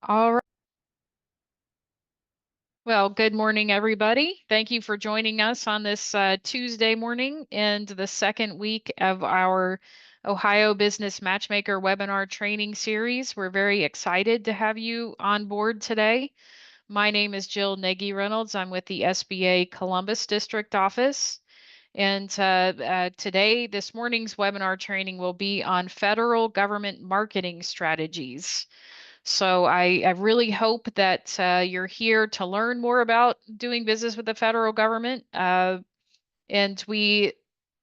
All right. Well, good morning, everybody. Thank you for joining us on this Tuesday morning and the second week of our Ohio Business Matchmaker webinar training series. We're very excited to have you on board today. My name is Jill Nagy Reynolds. I'm with the SBA Columbus District Office. And today, this morning's webinar training will be on federal government marketing strategies. So I really hope that you're here to learn more about doing business with the federal government. And we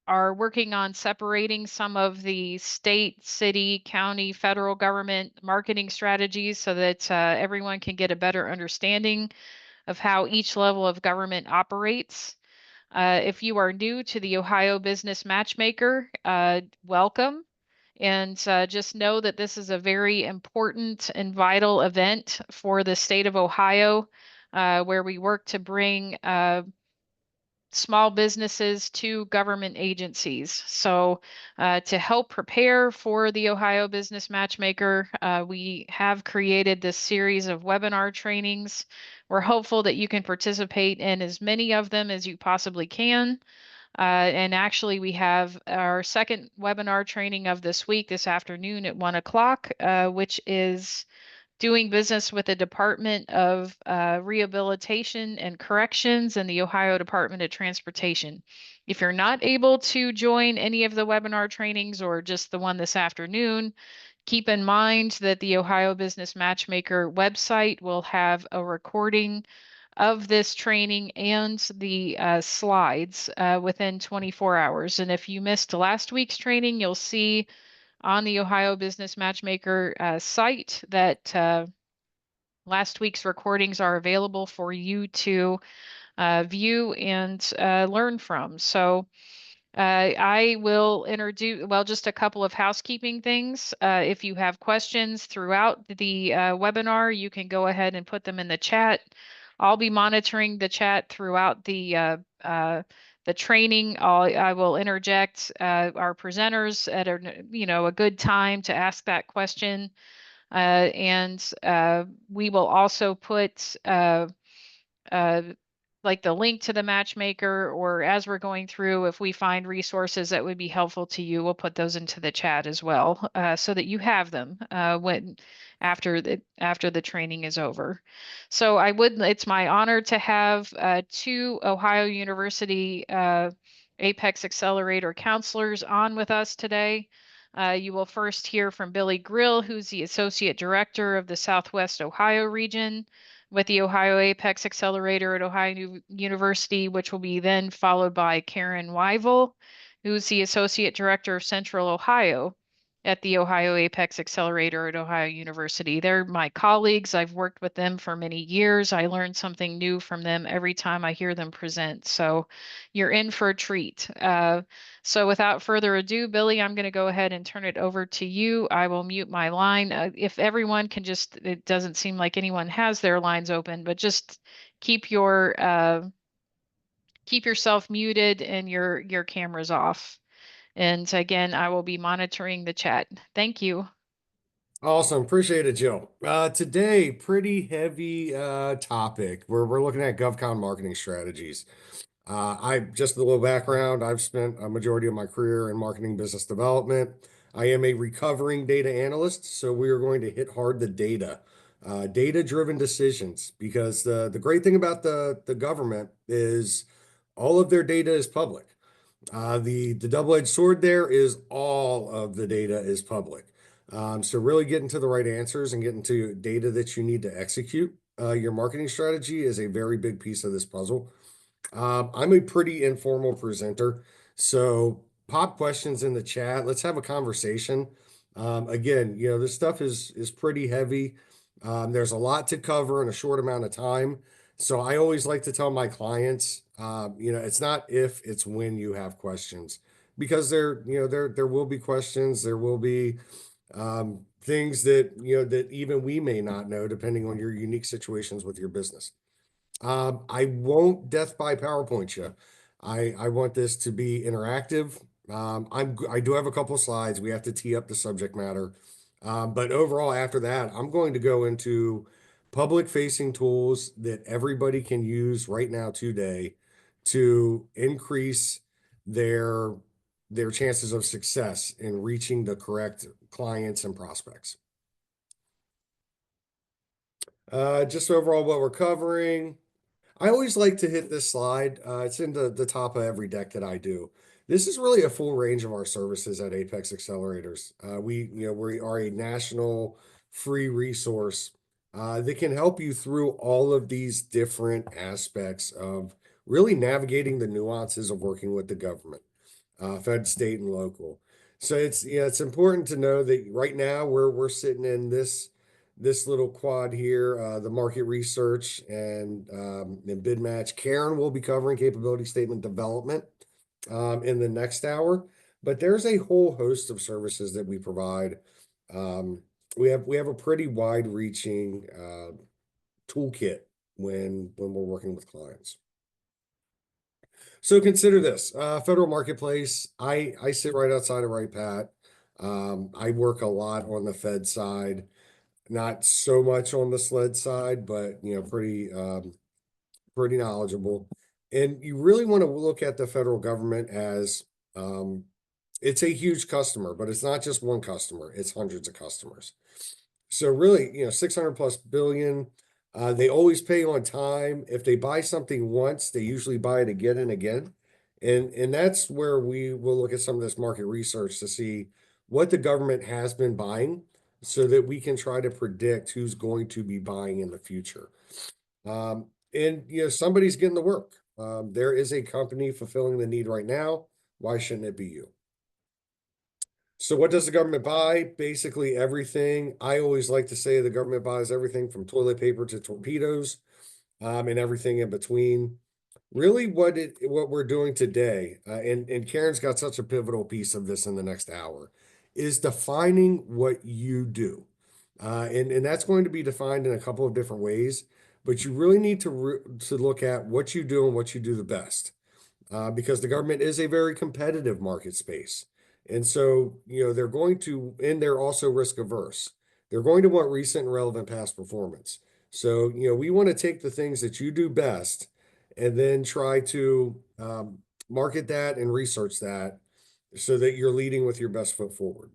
are working on separating some of the state, city, county, federal government marketing strategies so that everyone can get a better understanding of how each level of government operates. If you are new to the Ohio Business Matchmaker, welcome. And just know that this is a very important and vital event for the state of Ohio, where we work to bring small businesses to government agencies. So, to help prepare for the Ohio Business Matchmaker, we have created this series of webinar trainings. We're hopeful that you can participate in as many of them as you possibly can. And actually, we have our second webinar training of this week, this afternoon at 1 o'clock, which is doing business with the Department of Rehabilitation and Corrections and the Ohio Department of Transportation. If you're not able to join any of the webinar trainings or just the one this afternoon, keep in mind that the Ohio Business Matchmaker website will have a recording of this training and the slides within 24 hours. And if you missed last week's training, you'll see on the Ohio Business Matchmaker site that last week's recordings are available for you to view and learn from. So I will introduce, well, just a couple of housekeeping things. If you have questions throughout the webinar, you can go ahead and put them in the chat. I'll be monitoring the chat throughout the training. I will interject our presenters at a good time to ask that question. And we will also put uh, like the link to the matchmaker, or as we're going through, if we find resources that would be helpful to you, we'll put those into the chat as well, so that you have them when after the training is over. So it's my honor to have two Ohio University Apex Accelerator counselors on with us today. You will first hear from Billy Grill, who's the Associate Director of the Southwest Ohio region with the Ohio Apex Accelerator at Ohio University, which will be then followed by Karen Wyville, who's the Associate Director of Central Ohio at the Ohio Apex Accelerator at Ohio University. They're my colleagues. I've worked with them for many years. I learn something new from them every time I hear them present. So you're in for a treat. So without further ado, Billy, I'm going to go ahead and turn it over to you. I will mute my line. If everyone can just, it doesn't seem like anyone has their lines open, but just keep keep yourself muted and your cameras off. And again, I will be monitoring the chat. Thank you. Awesome. Appreciate it, Jill. Today, pretty heavy topic. We're looking at GovCon marketing strategies. I just a little background. I've spent a majority of my career in marketing business development. I am a recovering data analyst, so we are going to hit hard the data, data-driven decisions, because the great thing about the government is all of their data is public. The double-edged sword there is all of the data is public. So really getting to the right answers and getting to data that you need to execute your marketing strategy is a very big piece of this puzzle. I'm a pretty informal presenter, so pop questions in the chat. Let's have a conversation. Again, this stuff is pretty heavy. There's a lot to cover in a short amount of time. So I always like to tell my clients, it's not if, it's when you have questions, because there will be questions, there will be things that even we may not know, depending on your unique situations with your business. I won't death by PowerPoint you. I want this to be interactive. I do have a couple of slides. We have to tee up the subject matter. But overall, after that, I'm going to go into public facing tools that everybody can use right now today to increase their their chances of success in reaching the correct clients and prospects. Just overall what we're covering. I always like to hit this slide. It's in the top of every deck that I do. This is really a full range of our services at Apex Accelerators. We are a national free resource that can help you through all of these different aspects of really navigating the nuances of working with the government, fed, state, and local. So it's important to know that right now we're sitting in this little quad here, the market research and bid match. Karen will be covering capability statement development in the next hour, but there's a whole host of services that we provide. Um, we have a pretty wide-reaching toolkit when we're working with clients. So consider this, federal marketplace. I sit right outside of Wright Pat. I work a lot on the Fed side, not so much on the sled side, but pretty knowledgeable. And you really want to look at the federal government as it's a huge customer, but it's not just one customer, it's hundreds of customers. So really, 600 plus billion. They always pay on time. If they buy something once, they usually buy it again and again. And that's where we will look at some of this market research to see what the government has been buying so that we can try to predict who's going to be buying in the future. And somebody's getting the work. There is a company fulfilling the need right now. Why shouldn't it be you? So what does the government buy? Basically everything. I always like to say the government buys everything from toilet paper to torpedoes, and everything in between. Really, what we're doing today, and Karen's got such a pivotal piece of this in the next hour, is defining what you do, and that's going to be defined in a couple of different ways. But you really need to look at what you do and what you do the best, because the government is a very competitive market space. And so, they're going to, and they're also risk averse. They're going to want recent and relevant past performance. So, we want to take the things that you do best and then try to market that and research that so that you're leading with your best foot forward.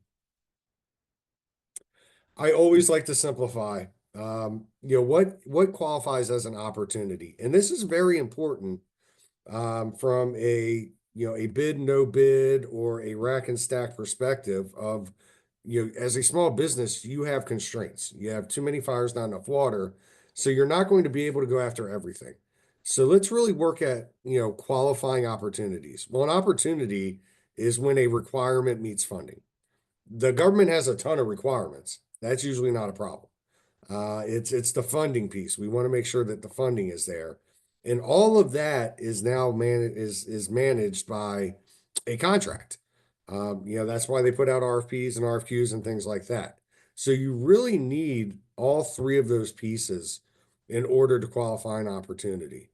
I always like to simplify. What qualifies as an opportunity, and this is very important from a bid no bid or a rack and stack perspective of as a small business you have constraints, you have too many fires, not enough water, so you're not going to be able to go after everything. So let's really work at qualifying opportunities. Well, an opportunity is when a requirement meets funding. The government has a ton of requirements. That's usually not a problem. It's the funding piece. We want to make sure that the funding is there, and all of that is now is managed by a contract. That's why they put out RFPs and RFQs and things like that. So you really need all three of those pieces in order to qualify an opportunity.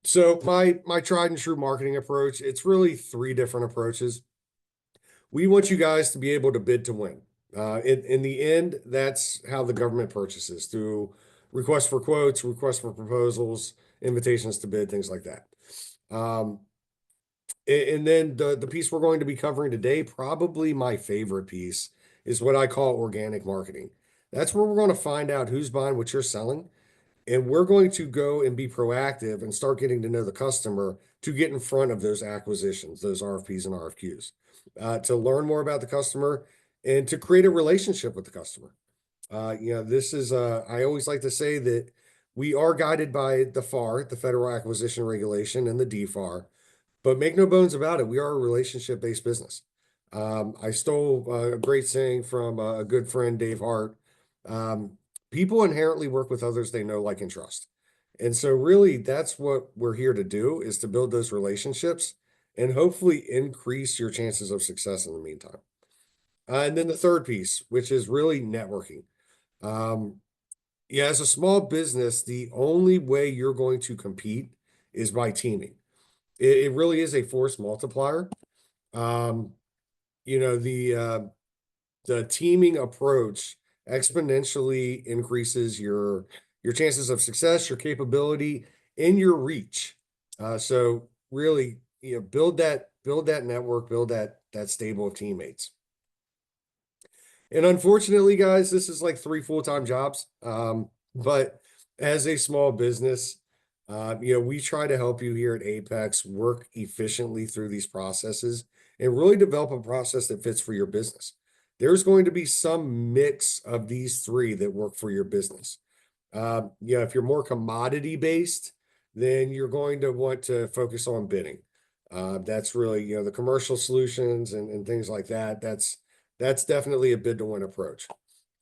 So my tried and true marketing approach, it's really three different approaches. We want you guys to be able to bid to win. In the end, that's how the government purchases, through requests for quotes, requests for proposals, invitations to bid, things like that. And then the piece we're going to be covering today, probably my favorite piece, is what I call organic marketing. That's where we're going to find out who's buying what you're selling, and we're going to go and be proactive and start getting to know the customer to get in front of those acquisitions, those RFPs and RFQs, to learn more about the customer and to create a relationship with the customer. This is, I always like to say that we are guided by the FAR, the Federal Acquisition Regulation, and the DFAR, but make no bones about it, we are a relationship-based business. I stole a great saying from a good friend, Dave Hart. People inherently work with others they know, like, and trust. And so really that's what we're here to do, is to build those relationships and hopefully increase your chances of success in the meantime. And then the third piece, which is really networking. As a small business, the only way you're going to compete is by teaming. It really is a force multiplier. Um, the teaming approach exponentially increases your chances of success, your capability, and your reach. So really, build that network, build that stable of teammates. And unfortunately, guys, this is like 3 full-time jobs. But as a small business, we try to help you here at Apex work efficiently through these processes and really develop a process that fits for your business. There's going to be some mix of these three that work for your business. If you're more commodity based, then you're going to want to focus on bidding. That's really, the commercial solutions and things like that. That's definitely a bid to win approach.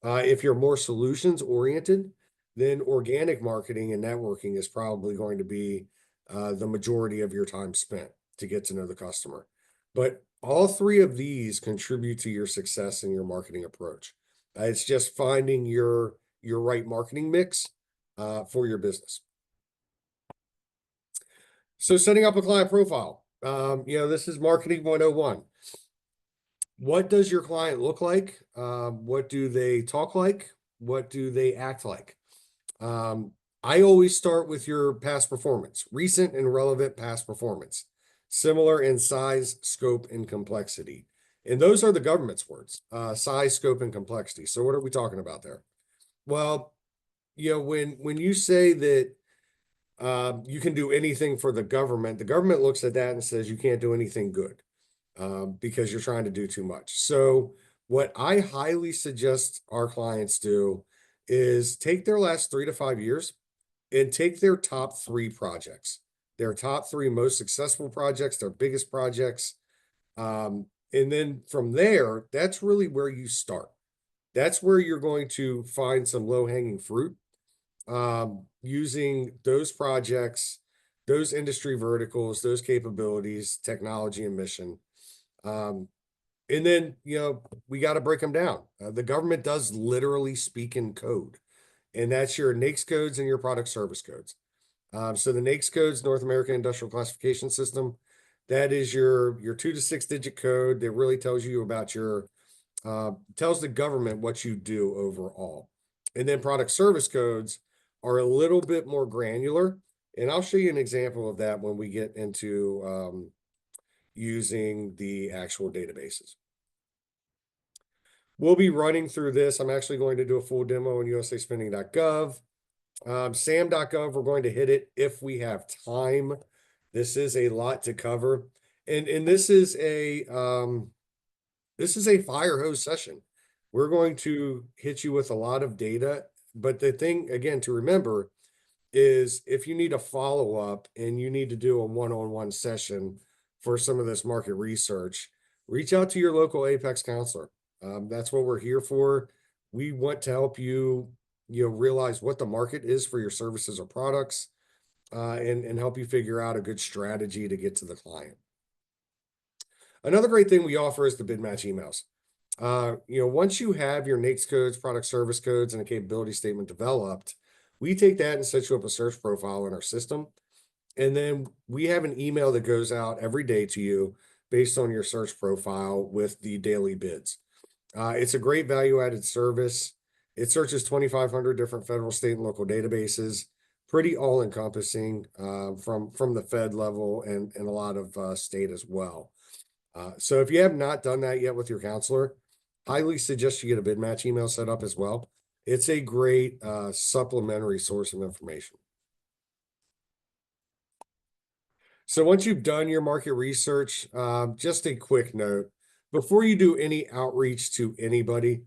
If you're more solutions oriented, then organic marketing and networking is probably going to be the majority of your time spent to get to know the customer. But all three of these contribute to your success in your marketing approach. It's just finding your right marketing mix for your business. So setting up a client profile. This is marketing 101. What does your client look like? What do they talk like? What do they act like? I always start with your past performance, recent and relevant past performance, similar in size, scope, and complexity. And those are the government's words, size, scope, and complexity. So what are we talking about there? Well, when you say that you can do anything for the government looks at that and says you can't do anything good because you're trying to do too much. So what I highly suggest our clients do is take their last 3 to 5 years and take their top 3 projects, their top 3 most successful projects, their biggest projects. And then from there, that's really where you start. That's where you're going to find some low-hanging fruit using those projects, those industry verticals, those capabilities, technology, and mission. And then, we got to break them down. The government does literally speak in code, and that's your NAICS codes and your product service codes. So the NAICS codes, North American Industrial Classification System, that is your 2 to 6 digit code that really tells you about tells the government what you do overall. And then product service codes are a little bit more granular. And I'll show you an example of that when we get into using the actual databases. We'll be running through this. I'm actually going to do a full demo on usaspending.gov. SAM.gov, we're going to hit it if we have time. This is a lot to cover. And this is a fire hose session. We're going to hit you with a lot of data. But the thing, again, to remember is if you need a follow-up and you need to do a one-on-one session for some of this market research, reach out to your local Apex counselor. That's what we're here for. We want to help you, realize what the market is for your services or products, and help you figure out a good strategy to get to the client. Another great thing we offer is the bid match emails. Once you have your NAICS codes, product service codes, and a capability statement developed, we take that and set you up a search profile in our system. And then we have an email that goes out every day to you based on your search profile with the daily bids. It's a great value-added service. It searches 2,500 different federal, state, and local databases, pretty all-encompassing from the Fed level and a lot of state as well. So if you have not done that yet with your counselor, highly suggest you get a bid match email set up as well. It's a great supplementary source of information. So once you've done your market research, just a quick note, before you do any outreach to anybody,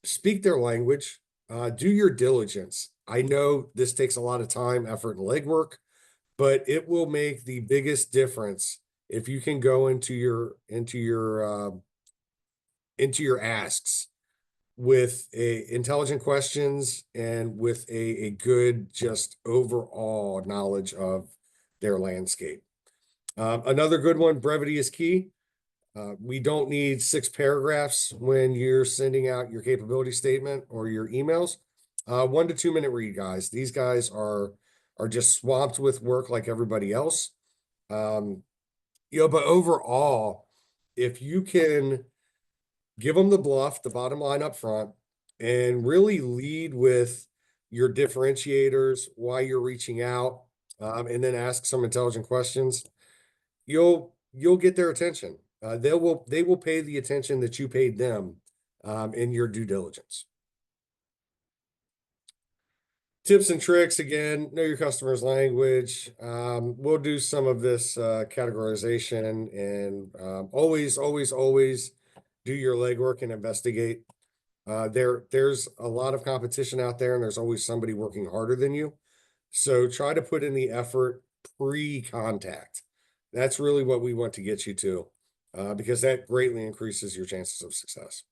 speak their language, do your diligence. I know this takes a lot of time, effort, and legwork, but it will make the biggest difference if you can go into your asks with intelligent questions and with a good just overall knowledge of their landscape. Another good one, brevity is key. We don't need 6 paragraphs when you're sending out your capability statement or your emails. 1 to 2 minute read, guys. These guys are just swamped with work like everybody else. But overall, if you can give them the bluff, the bottom line up front, and really lead with your differentiators, why you're reaching out, and then ask some intelligent questions. You'll get their attention. They will pay the attention that you paid them in your due diligence. Tips and tricks, again, know your customer's language. We'll do some of this categorization and always do your legwork and investigate. There's a lot of competition out there, and there's always somebody working harder than you. So try to put in the effort pre-contact. That's really what we want to get you to, because that greatly increases your chances of success.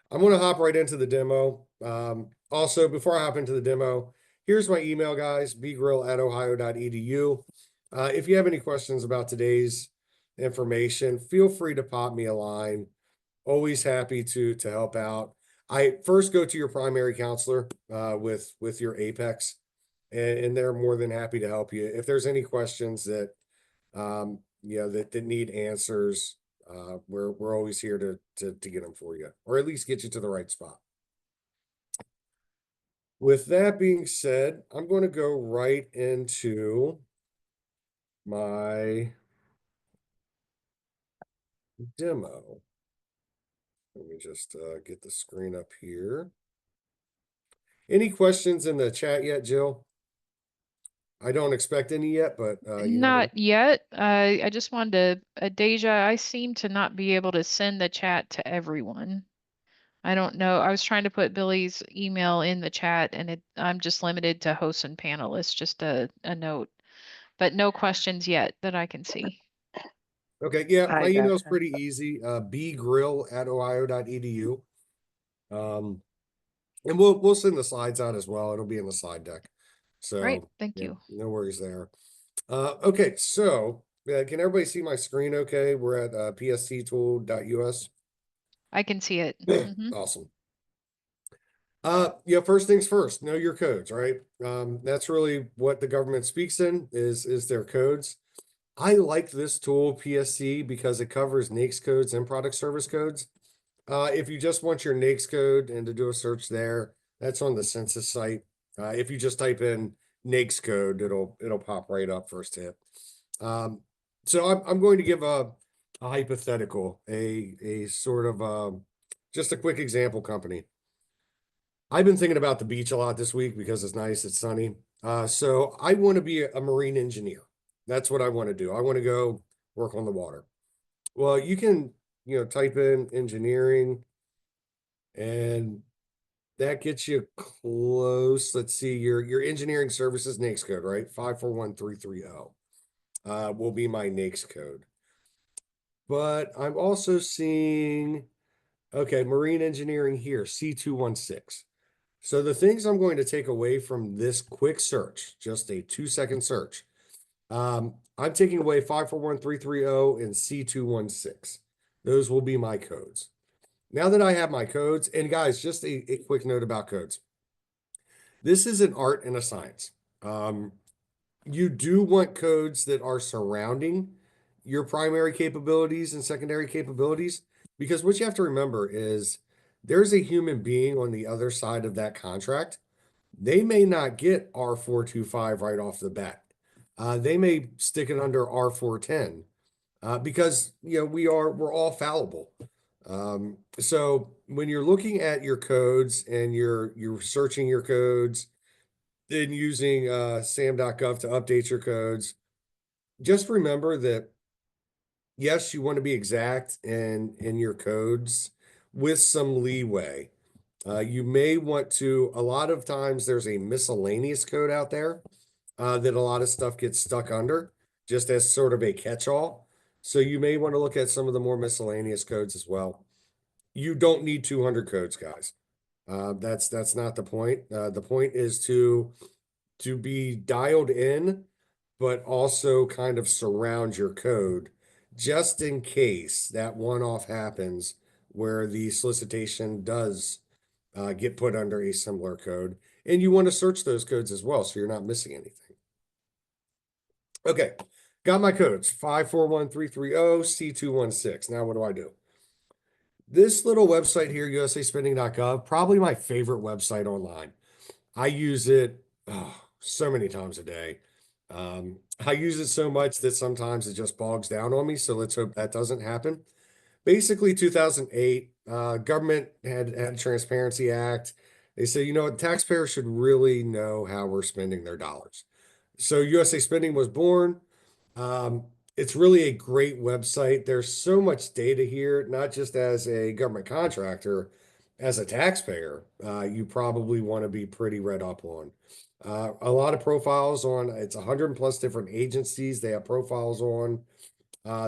I'm going to hop right into the demo. Also, before I hop into the demo, here's my email, guys, bgrill@ohio.edu. If you have any questions about today's information, feel free to pop me a line. Always happy to help out. I first go to your primary counselor with your Apex, and they're more than happy to help you. If there's any questions that that need answers, we're always here to get them for you, or at least get you to the right spot. With that being said, I'm going to go right into my demo. Let me just get the screen up here. Any questions in the chat yet, Jill? I don't expect any yet, but you never know. Not yet. I just wanted to, Deja, I seem to not be able to send the chat to everyone. I don't know. I was trying to put Billy's email in the chat and I'm just limited to hosts and panelists, just a note, but no questions yet that I can see. Okay, yeah, my I email's gotcha. pretty easy. bgrill@ohio.edu. And we'll send the slides out as well. It'll be in the slide deck. So Great, thank yeah, you. no worries there. Okay, so can everybody see my screen okay? We're at psttool.us. I can see it. Mhm. Awesome. First things first, know your codes, right? That's really what the government speaks in is their codes. I like this tool, PSC, because it covers NAICS codes and product service codes. If you just want your NAICS code and to do a search there, that's on the census site. If you just type in NAICS code, it'll pop right up first hit. So I'm going to give a hypothetical, a sort of just a quick example company. I've been thinking about the beach a lot this week because it's nice, it's sunny. So I want to be a marine engineer. That's what I want to do. I want to go work on the water. Well, you can, type in engineering, and that gets you close. Let's see, your engineering services NAICS code, right? 541330 will be my NAICS code. But I'm also seeing, okay, marine engineering here, C216. So the things I'm going to take away from this quick search, just a 2-second search, I'm taking away 541330 and C216. Those will be my codes. Now that I have my codes, and guys, just a quick note about codes. This is an art and a science. You do want codes that are surrounding your primary capabilities and secondary capabilities, because what you have to remember is there's a human being on the other side of that contract. They may not get R425 right off the bat. They may stick it under R410 because we're all fallible. So when you're looking at your codes and you're searching your codes and using sam.gov to update your codes, just remember that yes, you want to be exact in your codes with some leeway. You may want to, a lot of times there's a miscellaneous code out there that a lot of stuff gets stuck under just as sort of a catch-all. So you may want to look at some of the more miscellaneous codes as well. You don't need 200 codes, guys. That's not the point. The point is to be dialed in, but also kind of surround your code just in case that one-off happens where the solicitation does get put under a similar code. And you want to search those codes as well, so you're not missing anything. Okay, got my codes, 541330, C216. Now what do? This little website here, usaspending.gov, probably my favorite website online. I use it so many times a day. I use it so much that sometimes it just bogs down on me. So let's hope that doesn't happen. Basically, 2008, government had a Transparency Act. They say, you know what, taxpayers should really know how we're spending their dollars. So USA Spending was born. Um, it's really a great website. There's so much data here, not just as a government contractor, as a taxpayer, you probably want to be pretty read up on. A lot of profiles on, it's 100 plus different agencies they have profiles on.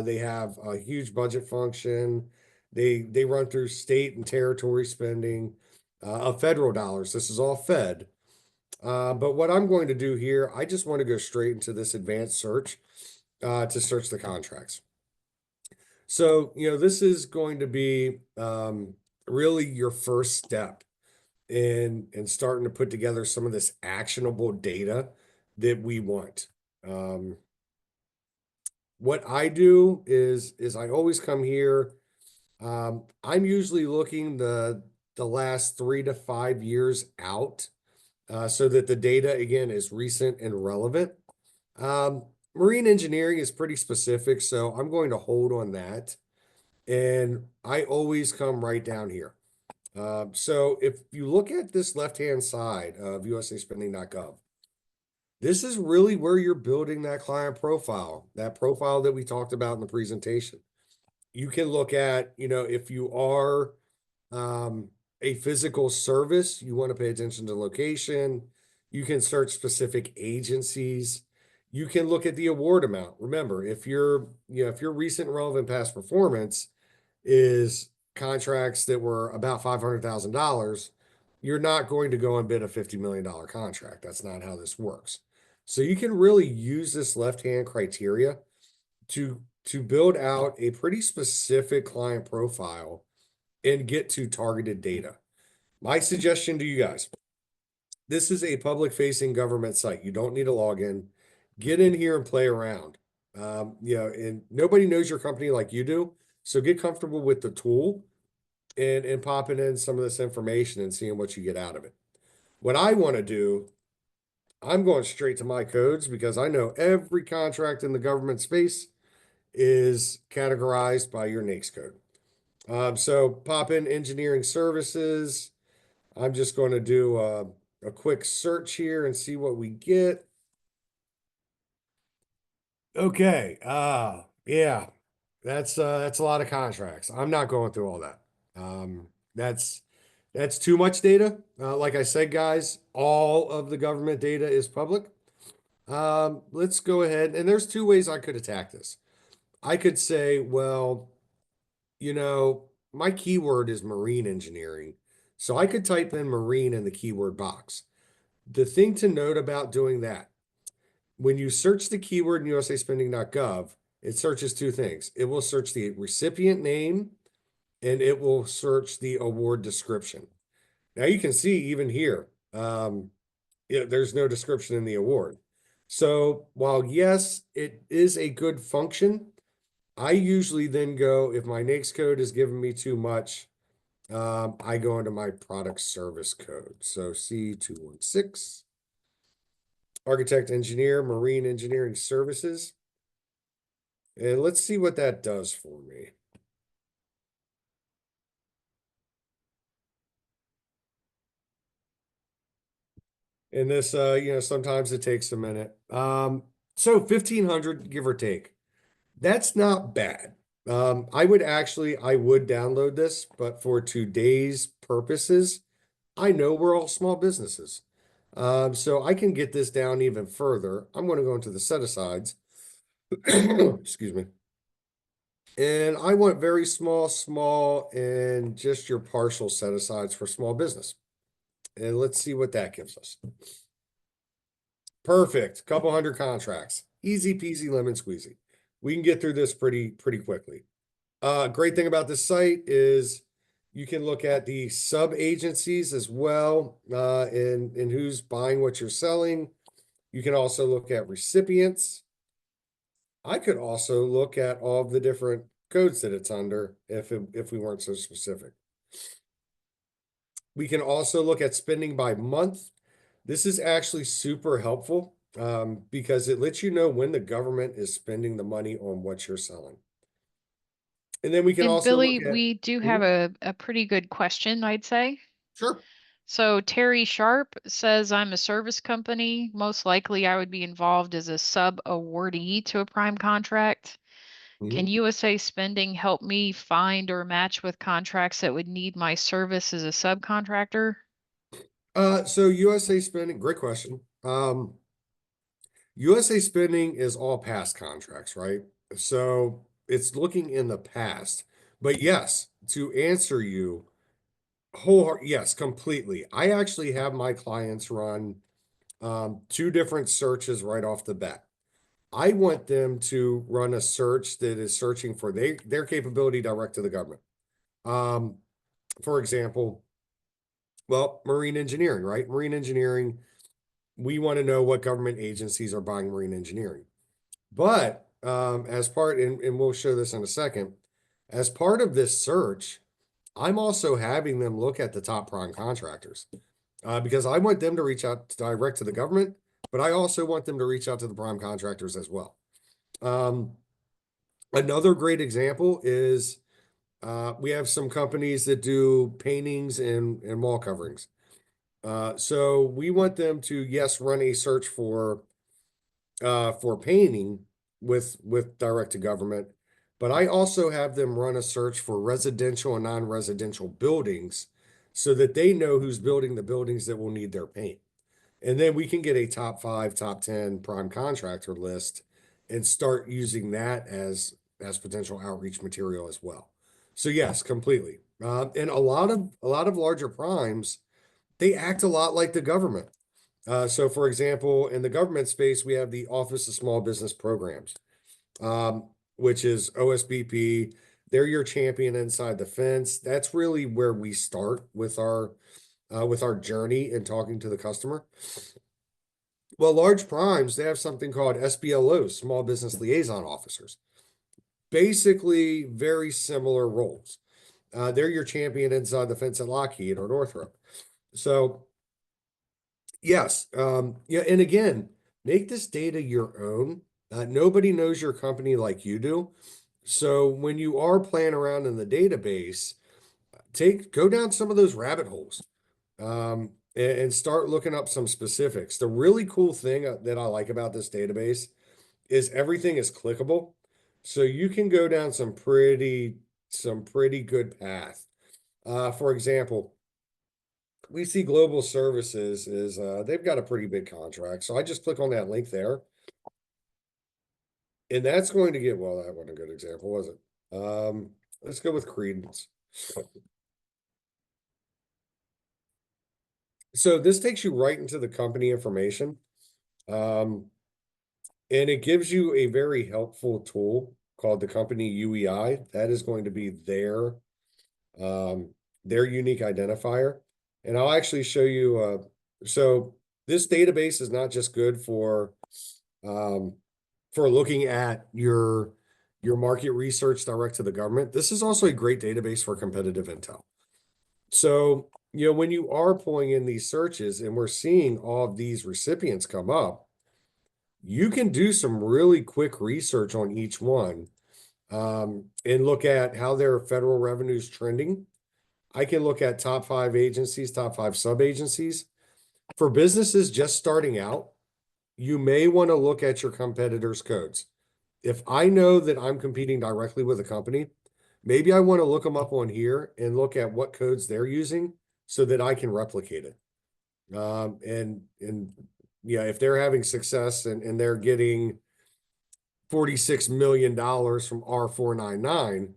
They have a huge budget function. They run through state and territory spending of federal dollars. This is all Fed. But what I'm going to do here, I just want to go straight into this advanced search to search the contracts. So, this is going to be really your first step in starting to put together some of this actionable data that we want. What I do is I always come here. I'm usually looking the last 3 to 5 years out, so that the data again is recent and relevant. Marine engineering is pretty specific, so I'm going to hold on that. And I always come right down here. So if you look at this left-hand side of usaspending.gov, this is really where you're building that client profile, that profile that we talked about in the presentation. You can look at, if you are a physical service, you want to pay attention to location. You can search specific agencies. You can look at the award amount. Remember, if your recent relevant past performance is contracts that were about $500,000, you're not going to go and bid a $50 million contract. That's not how this works. So you can really use this left-hand criteria to build out a pretty specific client profile and get to targeted data. My suggestion to you guys, this is a public-facing government site. You don't need a login. Get in here and play around. And nobody knows your company like you do. So get comfortable with the tool and popping in some of this information and seeing what you get out of it. What I want to do, I'm going straight to my codes because I know every contract in the government space is categorized by your NAICS code. So pop in engineering services. I'm just going to do a quick search here and see what we get. Okay. Yeah, that's a lot of contracts. I'm not going through all that. That's too much data. Like I said, guys, all of the government data is public. Let's go ahead. And there's two ways I could attack this. I could say, well, my keyword is marine engineering. So I could type in marine in the keyword box. The thing to note about doing that, when you search the keyword in usaspending.gov, it searches two things. It will search the recipient name and it will search the award description. Now you can see even here, there's no description in the award. So while yes, it is a good function, I usually then go, if my NAICS code is giving me too much, I go into my product service code. So C216, architect, engineer, marine engineering services. And let's see what that does for me. And this, sometimes it takes a minute. So 1,500, give or take. That's not bad. I would download this, but for today's purposes, I know we're all small businesses. So I can get this down even further. I'm going to go into the set-asides. Excuse me. And I want very small, and just your partial set-asides for small business. And let's see what that gives us. Perfect. Couple hundred contracts. Easy peasy lemon squeezy. We can get through this pretty quickly. Great thing about this site is you can look at the sub agencies as well, and who's buying what you're selling. You can also look at recipients. I could also look at all of the different codes that it's under if we weren't so specific. We can also look at spending by month. This is actually super helpful because it lets you know when the government is spending the money on what you're selling. And then we can And also look Billy, at, we do have Mhm. a pretty good question, I'd say. Sure. So Terry Sharp says, I'm a service company. Most likely I would be involved as a sub awardee to a prime contract. Can Mhm. USA Spending help me find or match with contracts that would need my service as a subcontractor? So USA Spending, great question. USA Spending is all past contracts, right? So it's looking in the past. But yes, to answer you, yes, completely. I actually have my clients run two different searches right off the bat. I want them to run a search that is searching for their capability direct to the government. Um, for example, well, marine engineering, right? Marine engineering, we want to know what government agencies are buying marine engineering. But as part, and we'll show this in a second, as part of this search, I'm also having them look at the top prime contractors because I want them to reach out direct to the government, but I also want them to reach out to the prime contractors as well. Um, Another great example is we have some companies that do paintings and wall coverings. So we want them to, yes, run a search for painting with direct to government, but I also have them run a search for residential and non-residential buildings so that they know who's building the buildings that will need their paint. And then we can get a top 5, top 10 prime contractor list and start using that as potential outreach material as well. So yes, completely. And a lot of larger primes, they act a lot like the government. So for example, in the government space, we have the Office of Small Business Programs, which is OSBP. They're your champion inside the fence. That's really where we start with our journey in talking to the customer. Well, large primes, they have something called SBLOs, Small Business Liaison Officers. Basically, very similar roles. They're your champion inside the fence at Lockheed or Northrop. So yes, yeah, and again, make this data your own. Nobody knows your company like you do. So when you are playing around in the database, go down some of those rabbit holes and start looking up some specifics. The really cool thing that I like about this database is everything is clickable. So you can go down some pretty good path. For example, we see Global Services is they've got a pretty big contract. So I just click on that link there, and that's going to get, well, that wasn't a good example, was it? Let's go with Credence. So this takes you right into the company information. Um, and it gives you a very helpful tool called the company UEI. That is going to be um, their unique identifier. And I'll actually show you. So this database is not just good um, for looking at your market research direct to the government. This is also a great database for competitive intel. So, when you are pulling in these searches and we're seeing all of these recipients come up, you can do some really quick research on each one and look at how their federal revenue is trending. I can look at top 5 agencies, top 5 sub-agencies. For businesses just starting out, you may want to look at your competitors' codes. If I know that I'm competing directly with a company, maybe I want to look them up on here and look at what codes they're using so that I can replicate it. And yeah, if they're having success and they're getting $46 million from R499,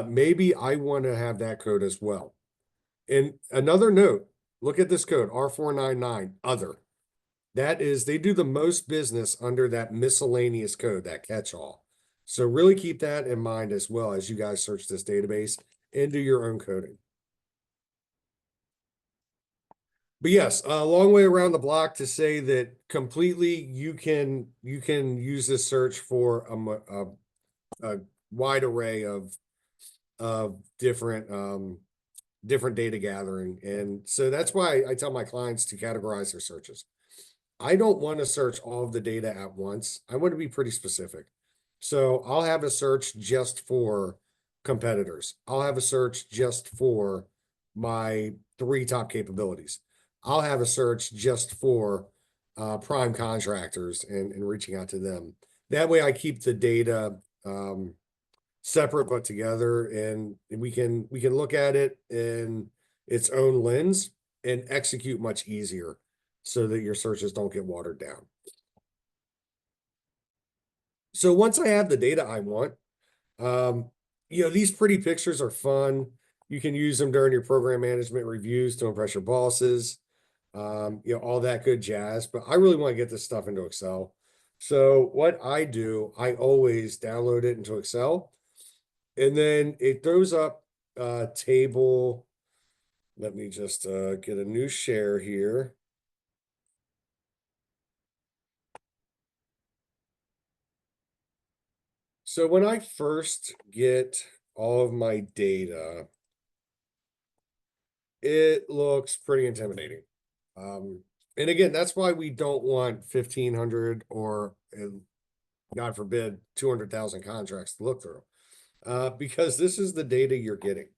maybe I want to have that code as well. And another note, look at this code, R499, other. That is, they do the most business under that miscellaneous code, that catch-all. So really keep that in mind as well as you guys search this database and do your own coding. But yes, a long way around the block to say that completely you can use this search for a wide array of different different data gathering. And so that's why I tell my clients to categorize their searches. I don't want to search all of the data at once. I want to be pretty specific. So I'll have a search just for competitors. I'll have a search just for my 3 top capabilities. I'll have a search just for prime contractors and reaching out to them. That way I keep the data separate but together, and we can look at it in its own lens and execute much easier so that your searches don't get watered down. So once I have the data I want, these pretty pictures are fun. You can use them during your program management reviews to impress your bosses, all that good jazz. But I really want to get this stuff into Excel. So what I do, I always download it into Excel, and then it throws up a table. Let me just get a new share here. So when I first get all of my data, it looks pretty intimidating. And again, that's why we don't want 1,500 or, God forbid, 200,000 contracts to look through, because this is the data you're getting.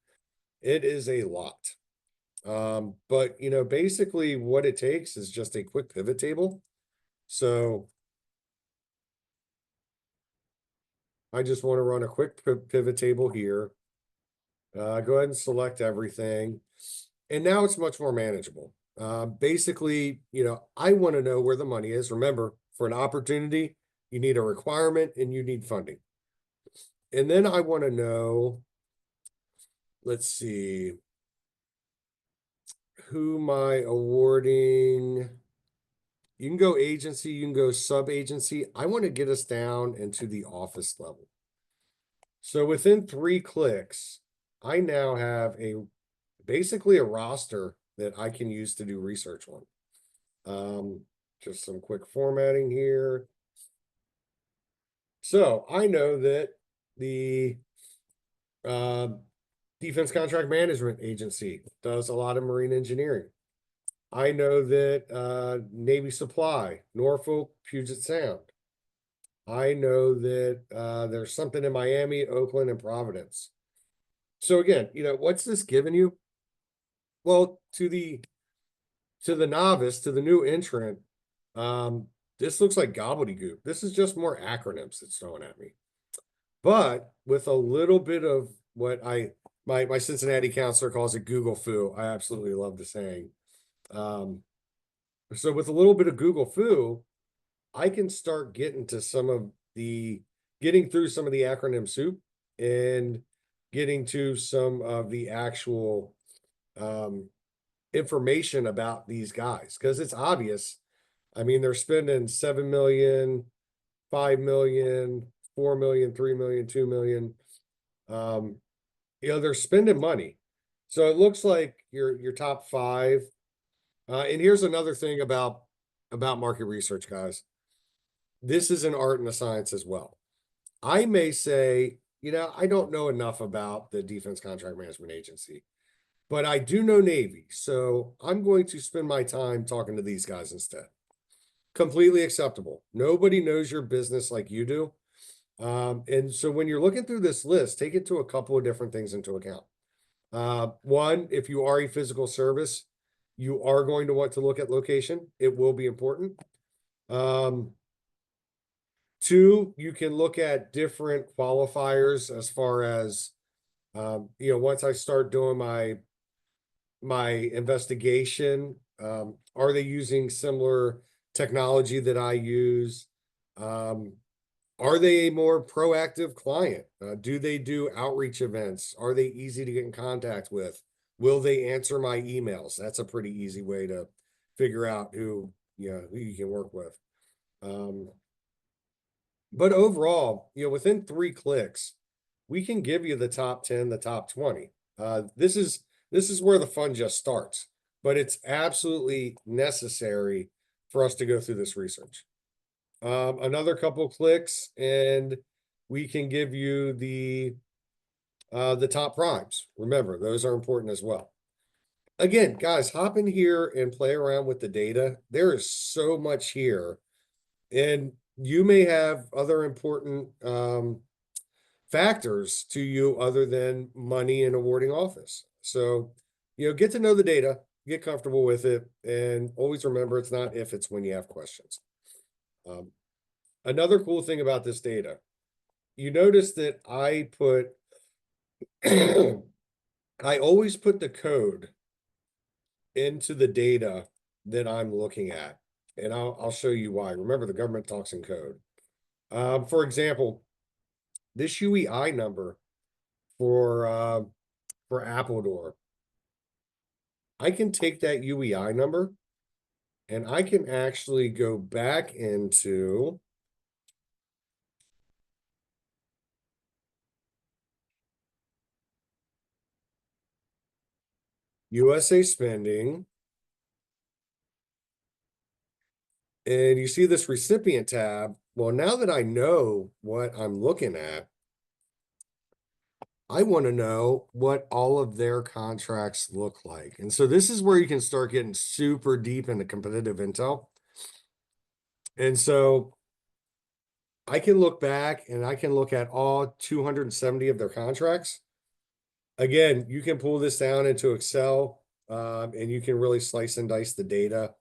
It is a lot. But basically what it takes is just a quick pivot table. So I just want to run a quick pivot table here. Go ahead and select everything. And now it's much more manageable. Basically, I want to know where the money is. Remember, for an opportunity, you need a requirement and you need funding. And then I want to know, let's see, who am I awarding? You can go agency, you can go sub-agency. I want to get us down into the office level. So within 3 clicks, I now have basically a roster that I can use to do research on. Just some quick formatting here. So I know that the Defense Contract Management Agency does a lot of marine engineering. I know that Navy Supply, Norfolk, Puget Sound. I know that there's something in Miami, Oakland, and Providence. So again, what's this giving you? Well, to the novice, to the new entrant, this looks like gobbledygook. This is just more acronyms that's thrown at me. But with a little bit of what my Cincinnati counselor calls it Google foo. I absolutely love the saying. So with a little bit of Google foo, I can start getting through some of the acronym soup and getting to some of the actual information about these guys, because it's obvious. I mean, they're spending 7 million, 5 million, 4 million, 3 million, 2 million. They're spending money. So it looks like your top 5. And here's another thing about market research, guys. This is an art and a science as well. I may say, I don't know enough about the Defense Contract Management Agency, but I do know Navy. So I'm going to spend my time talking to these guys instead. Completely acceptable. Nobody knows your business like you do. And so when you're looking through this list, take it to a couple of different things into account. One, if you are a physical service, you are going to want to look at location. It will be important. 2, you can look at different qualifiers as far as, once I start doing my investigation, are they using similar technology that I use? Are they a more proactive client? Do they do outreach events? Are they easy to get in contact with? Will they answer my emails? That's a pretty easy way to figure out who you can work with. But overall, within 3 clicks, we can give you the top 10, the top 20. This is where the fun just starts, but it's absolutely necessary for us to go through this research. Another couple clicks, and we can give you the top primes. Remember, those are important as well. Again, guys, hop in here and play around with the data. There is so much here, and you may have other important factors to you other than money and awarding office. So, get to know the data, get comfortable with it, and always remember it's not if, it's when you have questions. Another cool thing about this data, you notice that I put, I always put the code into the data that I'm looking at, and I'll show you why. Remember, the government talks in code. For example, this UEI number for Appledore, I can take that UEI number and I can actually go back into USA spending. And you see this recipient tab. Well, now that I know what I'm looking at, I want to know what all of their contracts look like. And so this is where you can start getting super deep into competitive intel. And so I can look back and I can look at all 270 of their contracts. Again, you can pull this down into Excel, and you can really slice and dice the data.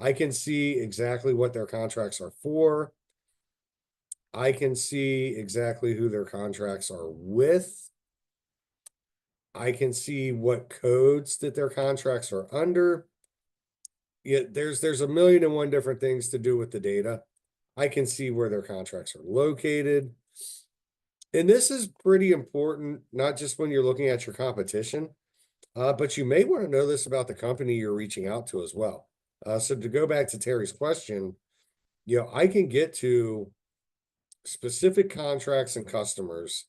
I can see exactly what their contracts are for. I can see exactly who their contracts are with. I can see what codes that their contracts are under. Yeah, there's a million and one different things to do with the data. I can see where their contracts are located. And this is pretty important, not just when you're looking at your competition, but you may want to know this about the company you're reaching out to as well. So to go back to Terry's question, I can get to specific contracts and customers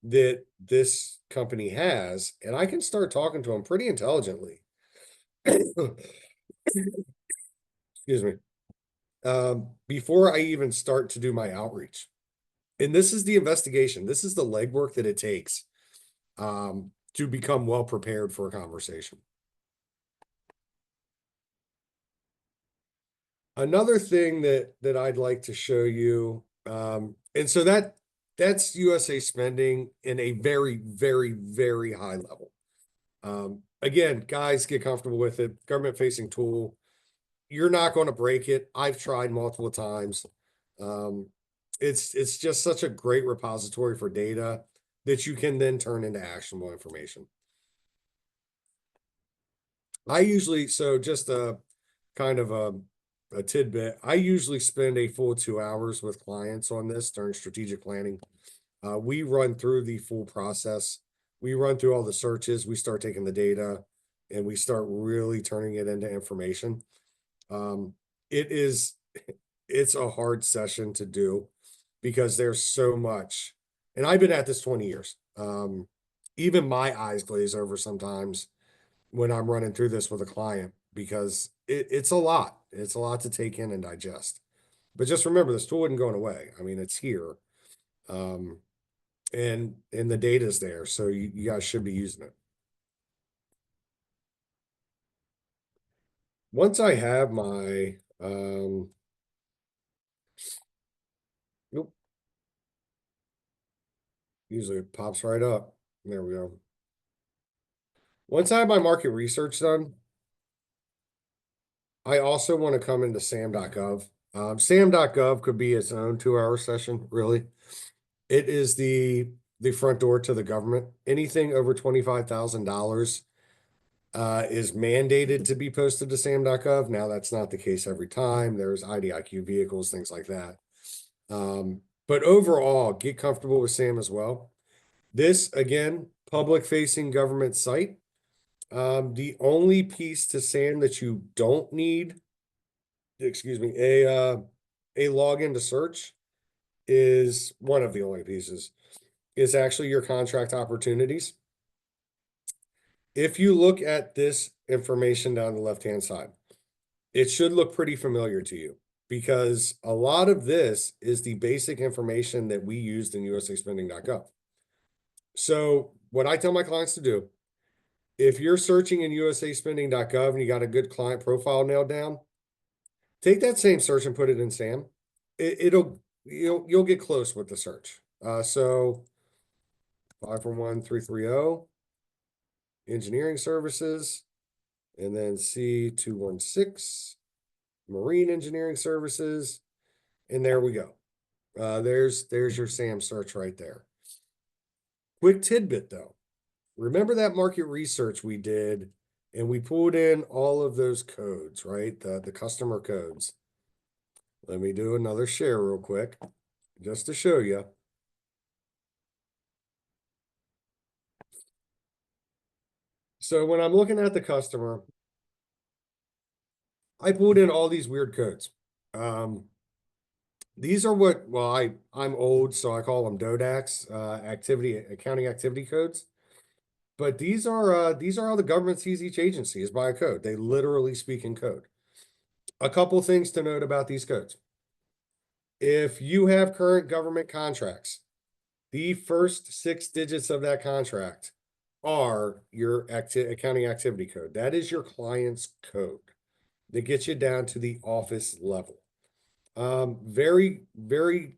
that this company has, and I can start talking to them pretty intelligently. Excuse me. Before I even start to do my outreach. And this is the investigation. This is the legwork that it takes to become well prepared for a conversation. Another thing that I'd like to show you, and so that's USA spending in a very, very, very high level. Again, guys, get comfortable with it. Government facing tool. You're not going to break it. I've tried multiple times. It's just such a great repository for data that you can then turn into actionable information. I usually, so just a kind of a tidbit, I usually spend a full 2 hours with clients on this during strategic planning. We run through the full process. We run through all the searches, we start taking the data, and we start really turning it into information. It's a hard session to do because there's so much, and I've been at this 20 years. Even my eyes glaze over sometimes when I'm running through this with a client because it's a lot. It's a lot to take in and digest. But just remember, this tool isn't going away. I mean, it's here. And the data's there, so you guys should be using it. Once I have my nope. Usually it pops right up. There we go. Once I have my market research done, I also want to come into SAM.gov. SAM.gov could be its own 2 hour session, really. It is the front door to the government. Anything over $25,000 is mandated to be posted to SAM.gov. Now, that's not the case every time. There's IDIQ vehicles, things like that. But overall, get comfortable with SAM as well. This, again, public-facing government site. The only piece to SAM that you don't need, excuse me, a login to search is one of the only pieces, is actually your contract opportunities. If you look at this information down the left-hand side, it should look pretty familiar to you. because a lot of this is the basic information that we used in usaspending.gov. So what I tell my clients to do, if you're searching in usaspending.gov and you got a good client profile nailed down, take that same search and put it in SAM. You'll get close with the search. So 541-330 engineering services, and then C216 marine engineering services, and there we go. There's your SAM search right there. Quick tidbit though. Remember that market research we did and we pulled in all of those codes, right? The customer codes. Let me do another share real quick just to show you. So when I'm looking at the customer, I pulled in all these weird codes. These are I'm old, so I call them DODAX, accounting activity codes. But these are how the government sees each agency, is by a code. They literally speak in code. A couple things to note about these codes. If you have current government contracts, the first 6 digits of that contract are your accounting activity code. That is your client's code that gets you down to the office level. Very, very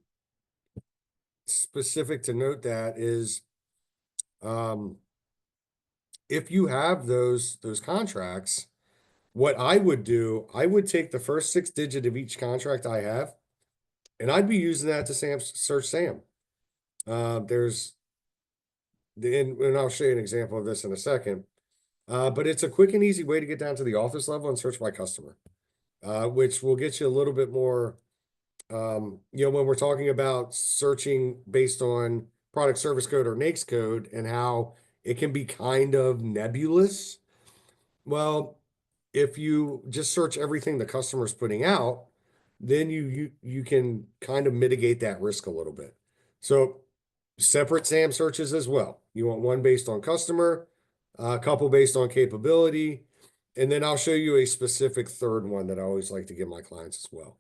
specific to note that is, if you have those contracts, what I would do, I would take the first 6 digit of each contract I have, and I'd be using that to search SAM. And I'll show you an example of this in a second. But it's a quick and easy way to get down to the office level and search by customer, which will get you a little bit more, when we're talking about searching based on product service code or NAICS code and how it can be kind of nebulous. Well, if you just search everything the customer's putting out, then you can kind of mitigate that risk a little bit. So separate SAM searches as well. You want one based on customer, a couple based on capability, and then I'll show you a specific third one that I always like to give my clients as well.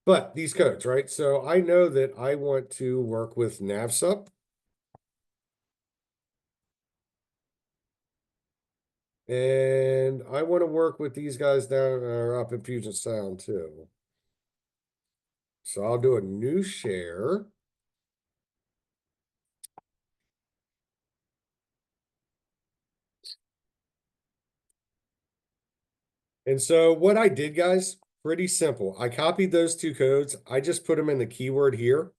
But these codes, right? So I know that I want to work with NAVSUP. And I want to work with these guys down or up in Puget Sound too. So I'll do a new share. And so what I did, guys, pretty simple. I copied those 2 codes. I just put them in the keyword here.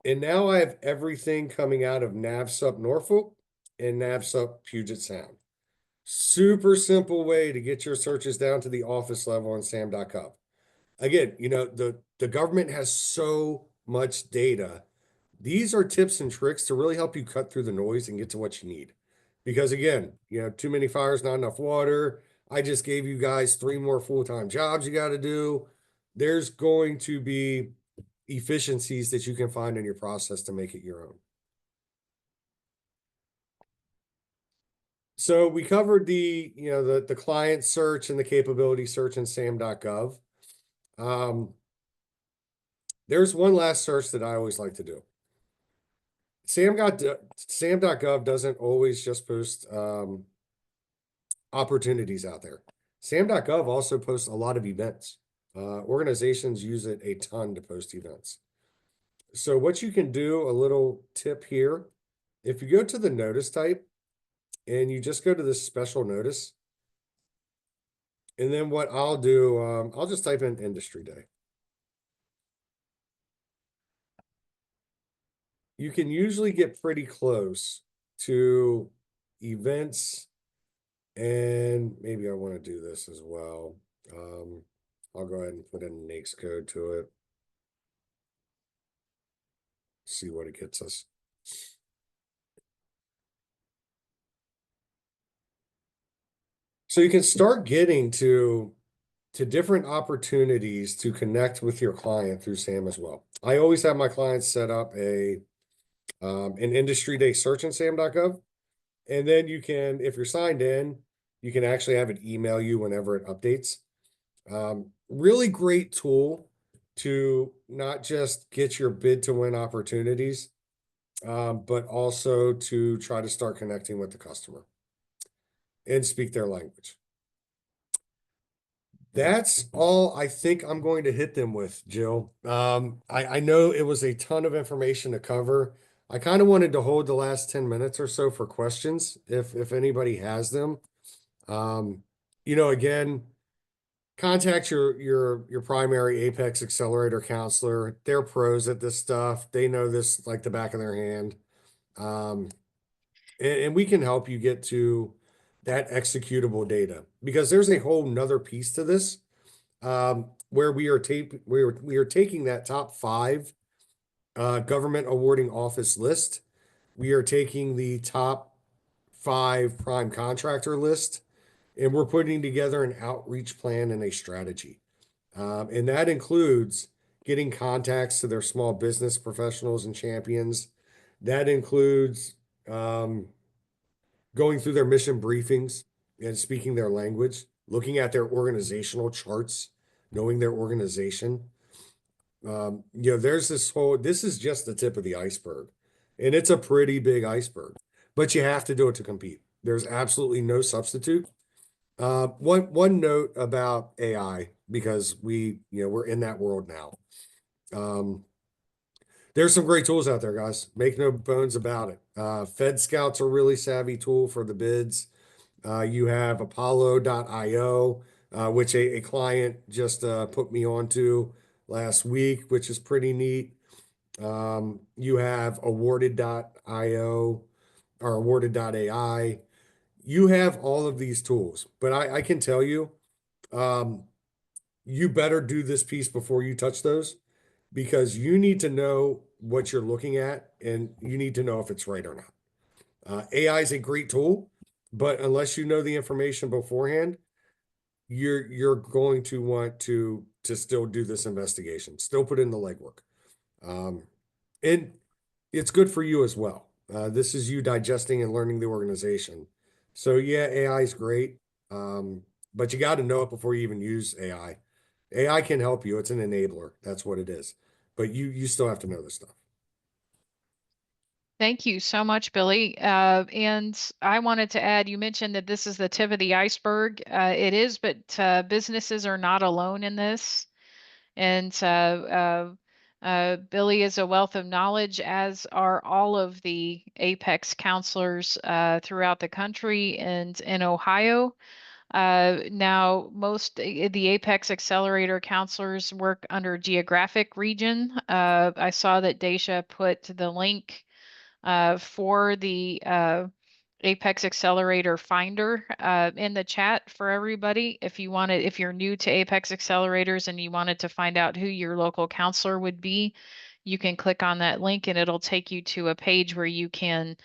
And now I have everything coming out of NAVSUP Norfolk and NAVSUP Puget Sound. Super simple way to get your searches down to the office level on SAM.gov. Again, the government has so much data. These are tips and tricks to really help you cut through the noise and get to what you need. Because again, too many fires, not enough water. I just gave you guys 3 more full-time jobs you got to do. There's going to be efficiencies that you can find in your process to make it your own. So we covered the client search and the capability search in SAM.gov. There's one last search that I always like to do. SAM.gov doesn't always just post opportunities out there. SAM.gov also posts a lot of events. Organizations use it a ton to post events. So what you can do, a little tip here, if you go to the notice type and you just go to this special notice, and then what I'll do, I'll just type in industry day. You can usually get pretty close to events, and maybe I want to do this as well. I'll go ahead and put in NAICS code to it. See what it gets us. So you can start getting to different opportunities to connect with your client through SAM as well. I always have my clients set up an industry day search in SAM.gov. And then you can, if you're signed in, you can actually have it email you whenever it updates. Really great tool to not just get your bid to win opportunities, but also to try to start connecting with the customer and speak their language. That's all I think I'm going to hit them with, Jill. I know it was a ton of information to cover. I kind of wanted to hold the last 10 minutes or so for questions if anybody has them. Um, again, contact your primary Apex Accelerator counselor. They're pros at this stuff. They know this like the back of their hand. Um, and we can help you get to that executable data because there's a whole nother piece to this where we are taking that top five government awarding office list. We are taking the top five prime contractor list, and we're putting together an outreach plan and a strategy. And that includes getting contacts to their small business professionals and champions. That includes going through their mission briefings and speaking their language, looking at their organizational charts, knowing their organization. There's this is just the tip of the iceberg, and it's a pretty big iceberg, but you have to do it to compete. There's absolutely no substitute. One note about AI, because we're in that world now. There's some great tools out there, guys. Make no bones about it. Fed Scout's a really savvy tool for the bids. You have Apollo.io, which a client just put me onto last week, which is pretty neat. You have Awarded.io or Awarded.ai. You have all of these tools, but I can tell you, um, you better do this piece before you touch those because you need to know what you're looking at and you need to know if it's right or not. AI is a great tool, but unless you know the information beforehand, you're going to want to still do this investigation, still put in the legwork. Um, and it's good for you as well. This is you digesting and learning the organization. So yeah, AI is great, but you got to know it before you even use AI. AI can help you. It's an enabler. That's what it is. But you still have to know this stuff. Thank you so much, Billy. And I wanted to add, you mentioned that this is the tip of the iceberg. It is, but businesses are not alone in this. And Billy is a wealth of knowledge, as are all of the Apex counselors throughout the country and in Ohio. Now, most the Apex Accelerator counselors work under geographic region. I saw that Daisha put the link for the Apex Accelerator Finder in the chat for everybody. If you're new to Apex Accelerators and you wanted to find out who your local counselor would be, you can click on that link and it'll take you to a page where you can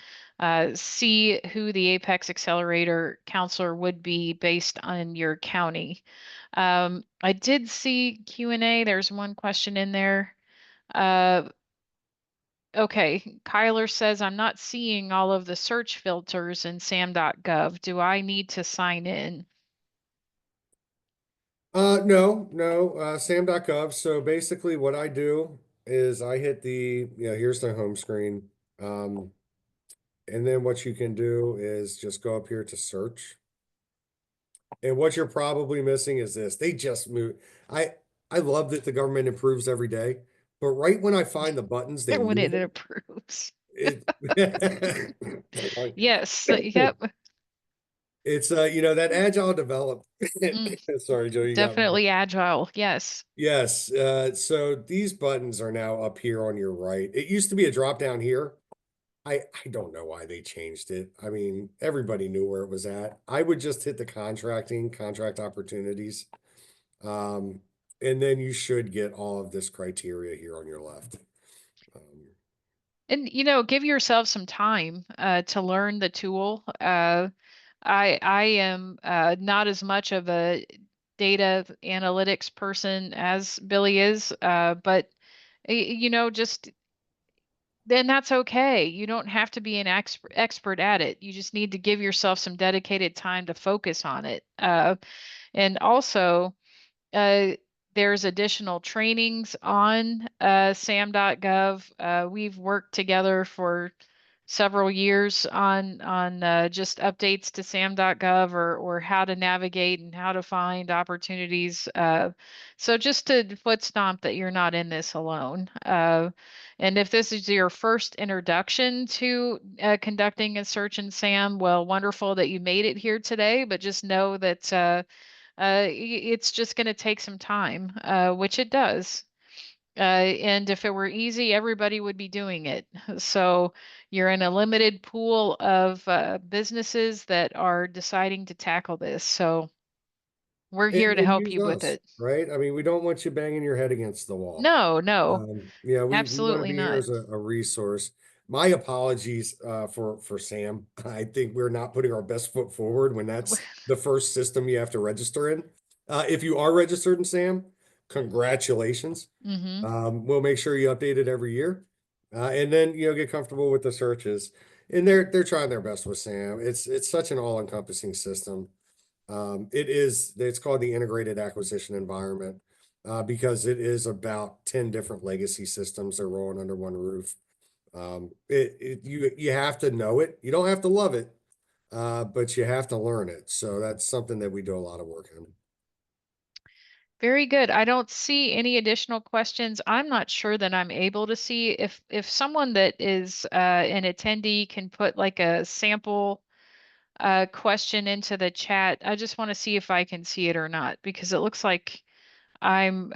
see who the Apex Accelerator counselor would be based on your county. I did see Q&A. There's one question in there. Uh, Okay, Kyler says, I'm not seeing all of the search filters in sam.gov. Do I need to sign in? No, sam.gov. So basically what I do is I hit here's the home screen. And then what you can do is just go up here to search. And what you're probably missing is this. They just moved. I love that the government improves every day, but right when I find the buttons, they When move it them. approves. It, Yes, yep. it's that agile development. Mm, Sorry, Joe, you got me. definitely agile. Yes. Yes. So these buttons are now up here on your right. It used to be a drop down here. I don't know why they changed it. I mean, everybody knew where it was at. I would just hit the contract opportunities. Um, and then you should get all of this criteria here on your left. Um, And give yourself some time to learn the tool. I am not as much of a data analytics person as Billy is, but just then that's okay. You don't have to be an expert at it. You just need to give yourself some dedicated time to focus on it. And also, uh, there's additional trainings on sam.gov. We've worked together for several years on just updates to sam.gov or how to navigate and how to find opportunities. So just to foot stomp that you're not in this alone. And if this is your first introduction to conducting a search in SAM, well, wonderful that you made it here today, but just know that it's just going to take some time, which it does. And if it were easy, everybody would be doing it. So you're in a limited pool of businesses that are deciding to tackle this. So we're here to And help use you with us, it. right? I mean, we don't want you banging your head against the wall. No, no, Yeah, we want to absolutely be here not. as a resource. My apologies for Sam. I think we're not putting our best foot forward when that's the first system you have to register in. If you are registered in Sam, congratulations. Hmm. We'll make sure you update it every year, and then get comfortable with the searches. And they're trying their best with Sam. It's such an all-encompassing system. It's called the integrated acquisition environment, because it is about 10 different legacy systems that are rolling under one roof. You have to know it. You don't have to love it, but you have to learn it. So that's something that we do a lot of work on. Very good. I don't see any additional questions. I'm not sure that I'm able to see if someone that is an attendee can put like a sample question into the chat. I just want to see if I can see it or not because it looks like I'm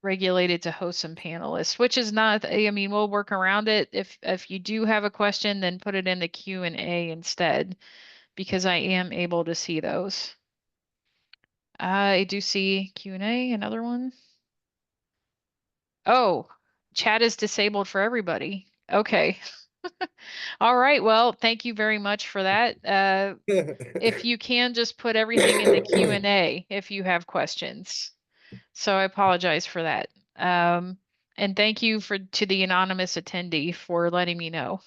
regulated to host some panelists, which is not, I mean, we'll work around it. If you do have a question, then put it in the Q&A instead because I am able to see those. I do see Q&A, another one. Oh, chat is disabled for everybody. Okay. All right. Well, thank you very much for that. If you can just put everything in the Q&A if you have questions. So I apologize for that. And thank you to the anonymous attendee for letting me know.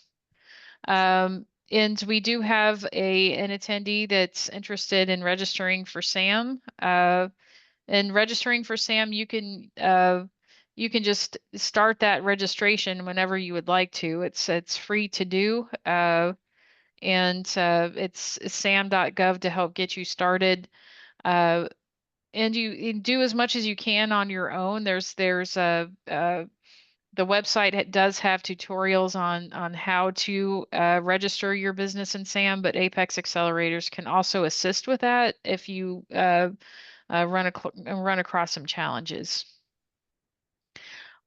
And we do have an attendee that's interested in registering for SAM. And registering for SAM, you can just start that registration whenever you would like to. It's free to do. And it's sam.gov to help get you started. Uh, and you do as much as you can on your own. There's the website does have tutorials on how to register your business in SAM, but Apex Accelerators can also assist with that if you run across some challenges.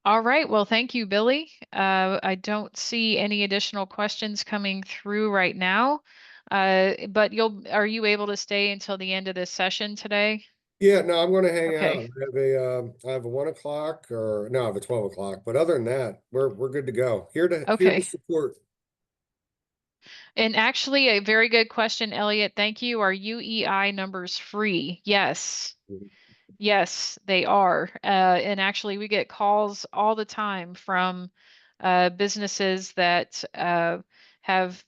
All right. Well, thank you, Billy. I don't see any additional questions coming through right now. But are you able to stay until the end of this session today? Yeah, no, I'm going to hang out. Okay. I have a 1 o'clock, or no, I have a 12 o'clock. But other than that, we're good to go. Here to Okay. support. And actually, a very good question, Elliot. Thank you. Are UEI numbers free? Yes. Yes, they are. And actually, we get calls all the time from businesses that have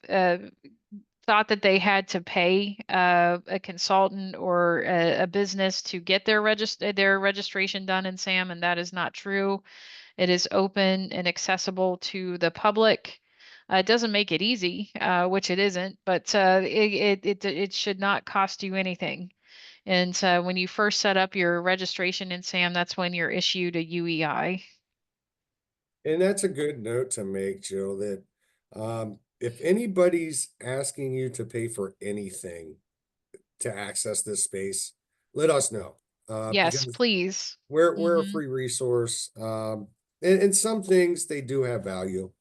thought that they had to pay a consultant or a business to get their registration done in SAM, and that is not true. It is open and accessible to the public. It doesn't make it easy, which it isn't, but it should not cost you anything. And when you first set up your registration in SAM, that's when you're issued a UEI. And that's a good note to make, Jill, that if anybody's asking you to pay for anything to access this space, let us know. Yes, Because please. we're a Hmm. free resource. And some things they do have value.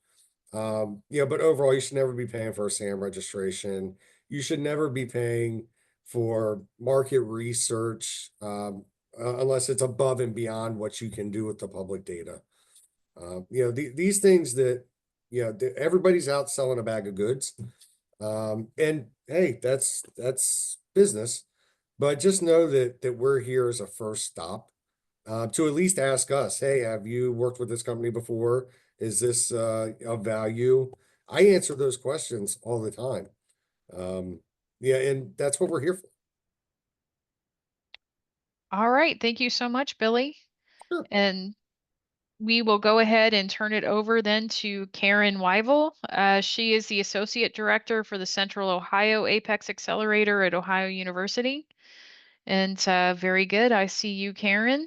But overall, you should never be paying for a SAM registration. You should never be paying for market research, unless it's above and beyond what you can do with the public data. These things that, everybody's out selling a bag of goods. And hey, that's business. But just know that we're here as a first stop, to at least ask us, hey, have you worked with this company before? Is this of value? I answer those questions all the time. Yeah, and that's what we're here for. All right. Thank you so much, Billy. Sure. And we will go ahead and turn it over then to Karen Wyvil. She is the Associate Director for the Central Ohio Apex Accelerator at Ohio University. And very good. I see you, Karen.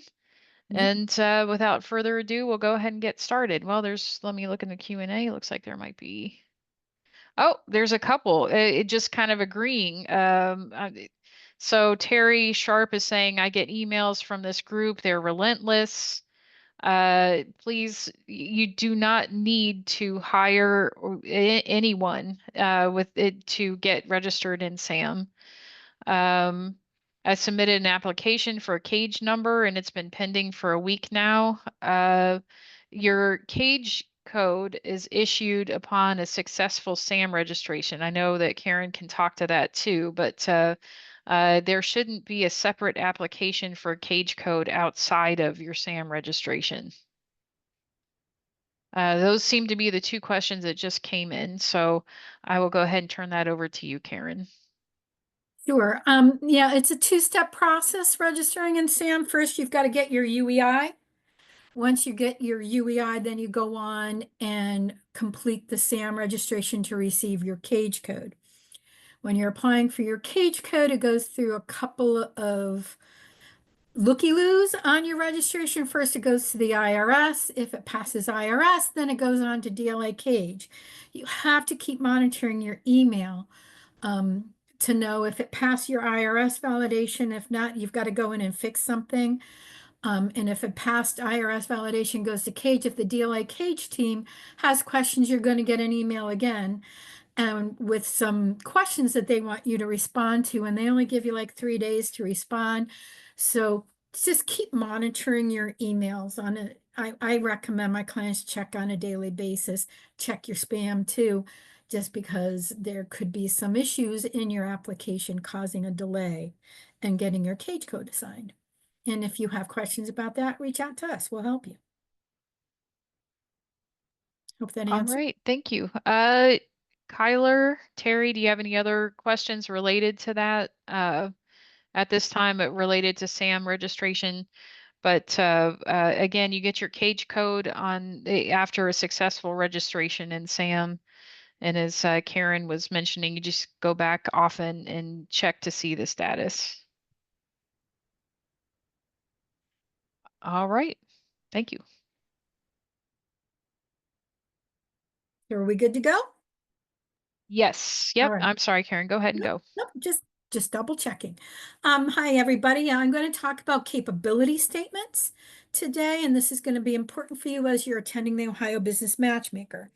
Yep. And without further ado, we'll go ahead and get started. Well, let me look in the Q&A. Looks like there might be, oh, there's a couple. It just kind of agreeing. So Terry Sharp is saying, I get emails from this group. They're relentless. Please, you do not need to hire anyone with it to get registered in SAM. Um, I submitted an application for a cage number and it's been pending for a week now. Your cage code is issued upon a successful SAM registration. I know that Karen can talk to that too, but there shouldn't be a separate application for cage code outside of your SAM registration. Those seem to be the two questions that just came in, so I will go ahead and turn that over to you, Karen. Sure. Yeah, it's a two-step process registering in SAM. First, you've got to get your UEI. Once you get your UEI, then you go on and complete the SAM registration to receive your cage code. When you're applying for your cage code, it goes through a couple of looky-loos on your registration. First, it goes to the IRS. If it passes IRS, then it goes on to DLA Cage. You have to keep monitoring your email to know if it passed your IRS validation. If not, you've got to go in and fix something. And if it passed IRS validation, goes to Cage. If the DLA Cage team has questions, you're going to get an email again and with some questions that they want you to respond to, and they only give you like 3 days to respond. So just keep monitoring your emails on it. I recommend my clients check on a daily basis, check your spam too, just because there could be some issues in your application causing a delay in getting your cage code assigned. And if you have questions about that, reach out to us. We'll help you. Hope that All answers. right, thank you. Kyler, Terry, do you have any other questions related to that? At this time, related to SAM registration. But again, you get your cage code on after a successful registration in SAM. And as Karen was mentioning, you just go back often and check to see the status. All right, thank you. Are we good to go? Yes, All yep. right. I'm sorry, Karen. Go ahead and go. Nope, just double checking. Hi, everybody. I'm going to talk about capability statements today, and this is going to be important for you as you're attending the Ohio Business Matchmaker.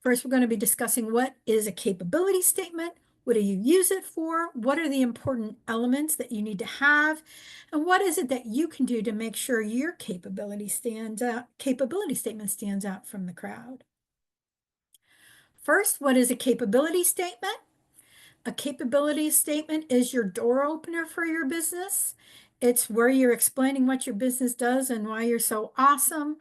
First, we're going to be discussing what is a capability statement, what do you use it for, what are the important elements that you need to have, and what is it that you can do to make sure your capability statement stands out from the crowd. First, what is a capability statement? A capability statement is your door opener for your business. It's where you're explaining what your business does and why you're so awesome.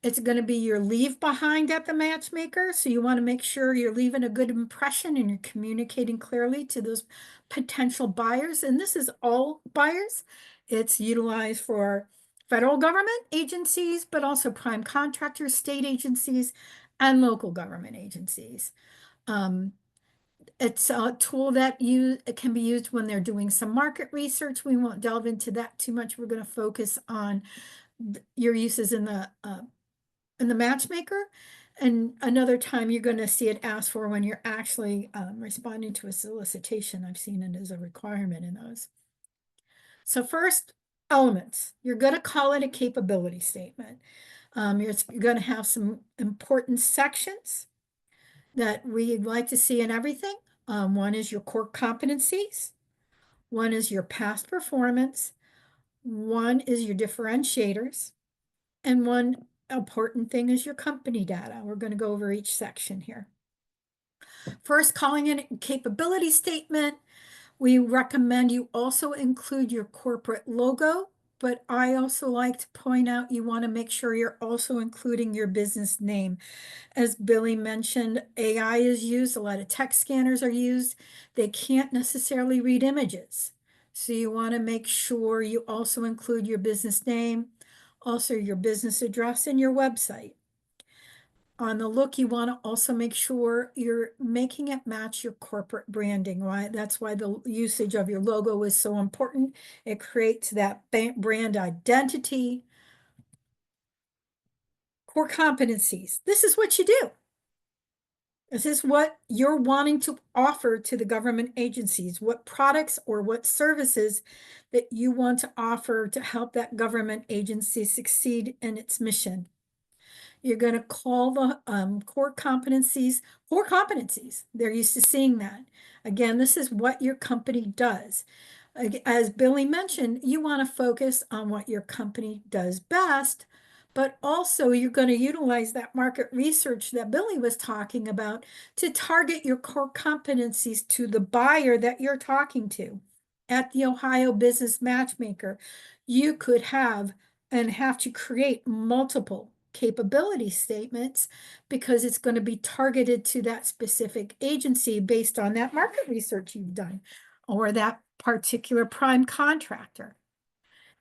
It's going to be your leave behind at the matchmaker. So you want to make sure you're leaving a good impression and you're communicating clearly to those potential buyers. And this is all buyers. It's utilized for federal government agencies, but also prime contractors, state agencies, and local government agencies. It's a tool that it can be used when they're doing some market research. We won't delve into that too much. We're going to focus on your uses in the matchmaker. And another time you're going to see it asked for when you're actually responding to a solicitation. I've seen it as a requirement in those. So first, elements. You're going to call it a capability statement. You're going to have some important sections that we'd like to see in everything. One is your core competencies. One is your past performance. One is your differentiators. And one important thing is your company data. We're going to go over each section here. First, calling it a capability statement. We recommend you also include your corporate logo, but I also like to point out you want to make sure you're also including your business name. As Billy mentioned, AI is used, a lot of text scanners are used. They can't necessarily read images. So you want to make sure you also include your business name, also your business address and your website. On the look, you want to also make sure you're making it match your corporate branding, right? That's why the usage of your logo is so important. It creates that brand identity. Core competencies. This is what you do. This is what you're wanting to offer to the government agencies, what products or what services that you want to offer to help that government agency succeed in its mission. You're going to call the core competencies. They're used to seeing that. Again, this is what your company does. As Billy mentioned, you want to focus on what your company does best, but also you're going to utilize that market research that Billy was talking about to target your core competencies to the buyer that you're talking to. At the Ohio Business Matchmaker, you could have to create multiple capability statements because it's going to be targeted to that specific agency based on that market research you've done or that particular prime contractor.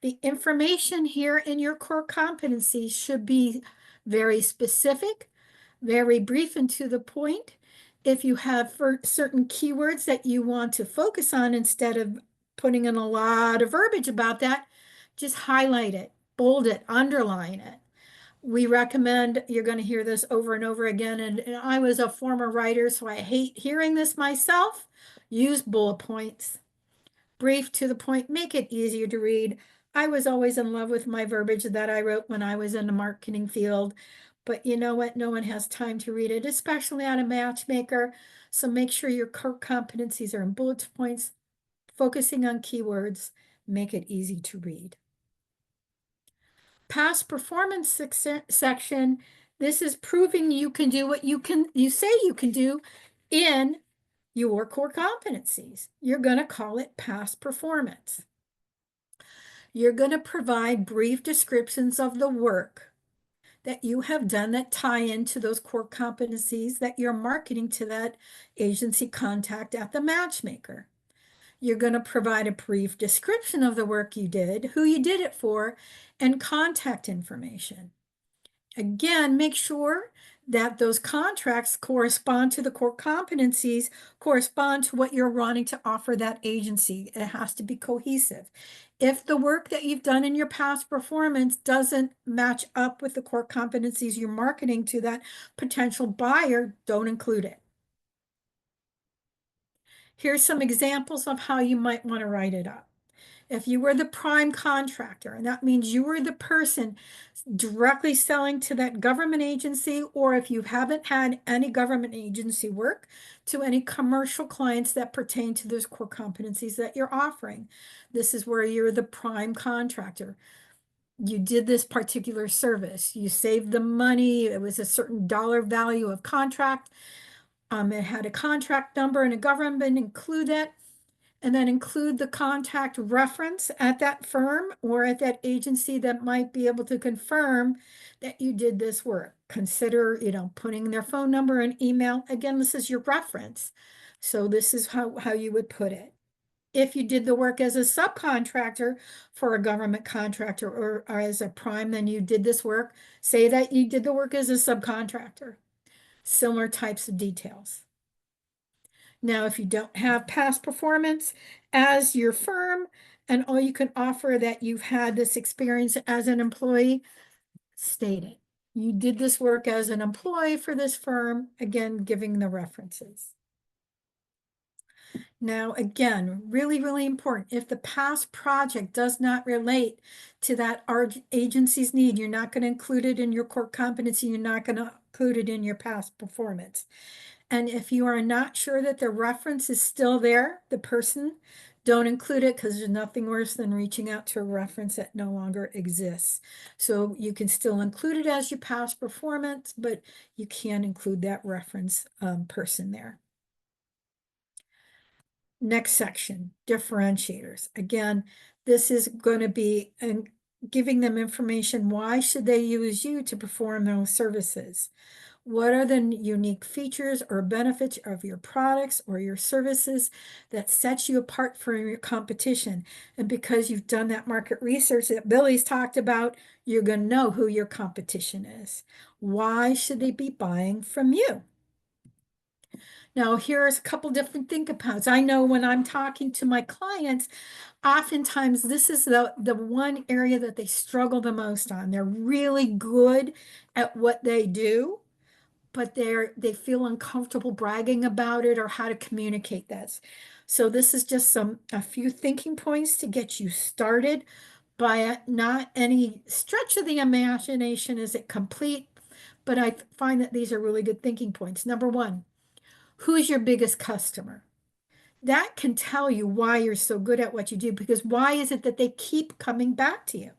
The information here in your core competencies should be very specific, very brief and to the point. If you have certain keywords that you want to focus on, instead of putting in a lot of verbiage about that, just highlight it, bold it, underline it. We recommend, you're going to hear this over and over again, and I was a former writer, so I hate hearing this myself. Use bullet points. Brief, to the point, make it easier to read. I was always in love with my verbiage that I wrote when I was in the marketing field, but you know what? No one has time to read it, especially on a matchmaker. So make sure your core competencies are in bullet points, focusing on keywords, make it easy to read. Past performance section, this is proving you can do what you say you can do in your core competencies. You're going to call it past performance. You're going to provide brief descriptions of the work that you have done that tie into those core competencies that you're marketing to that agency contact at the matchmaker. You're going to provide a brief description of the work you did, who you did it for, and contact information. Again, make sure that those contracts correspond to the core competencies, correspond to what you're wanting to offer that agency. It has to be cohesive. If the work that you've done in your past performance doesn't match up with the core competencies you're marketing to that potential buyer, don't include it. Here's some examples of how you might want to write it up. If you were the prime contractor, and that means you were the person directly selling to that government agency, or if you haven't had any government agency work, to any commercial clients that pertain to those core competencies that you're offering. This is where you're the prime contractor. You did this particular service. You saved the money. It was a certain dollar value of contract. It had a contract number and a government, include that. And then include the contact reference at that firm or at that agency that might be able to confirm that you did this work. Consider, putting their phone number and email. Again, this is your reference. So this is how you would put it. If you did the work as a subcontractor for a government contractor or as a prime, then you did this work. Say that you did the work as a subcontractor. Similar types of details. Now, if you don't have past performance as your firm and all you can offer that you've had this experience as an employee, state it. You did this work as an employee for this firm, again, giving the references. Now, again, really, really important. If the past project does not relate to that agency's need, you're not going to include it in your core competency. You're not going to include it in your past performance. And if you are not sure that the reference is still there, the person, don't include it because there's nothing worse than reaching out to a reference that no longer exists. So you can still include it as your past performance, but you can't include that reference person there. Next section, differentiators. Again, this is going to be giving them information. Why should they use you to perform those services? What are the unique features or benefits of your products or your services that sets you apart from your competition? And because you've done that market research that Billy's talked about, you're going to know who your competition is. Why should they be buying from you? Now, here's a couple different think abouts. I know when I'm talking to my clients, oftentimes this is the one area that they struggle the most on. They're really good at what they do, but they feel uncomfortable bragging about it or how to communicate this. So this is just a few thinking points to get you started. By not any stretch of the imagination is it complete, but I find that these are really good thinking points. Number one, who's your biggest customer? That can tell you why you're so good at what you do, because why is it that they keep coming back to you?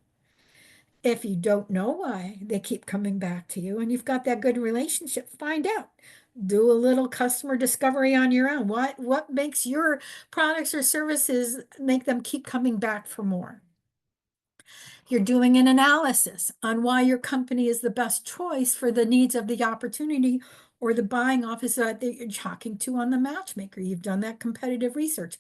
If you don't know why they keep coming back to you and you've got that good relationship, find out. Do a little customer discovery on your own. What makes your products or services make them keep coming back for more? You're doing an analysis on why your company is the best choice for the needs of the opportunity or the buying officer that you're talking to on the matchmaker. You've done that competitive research.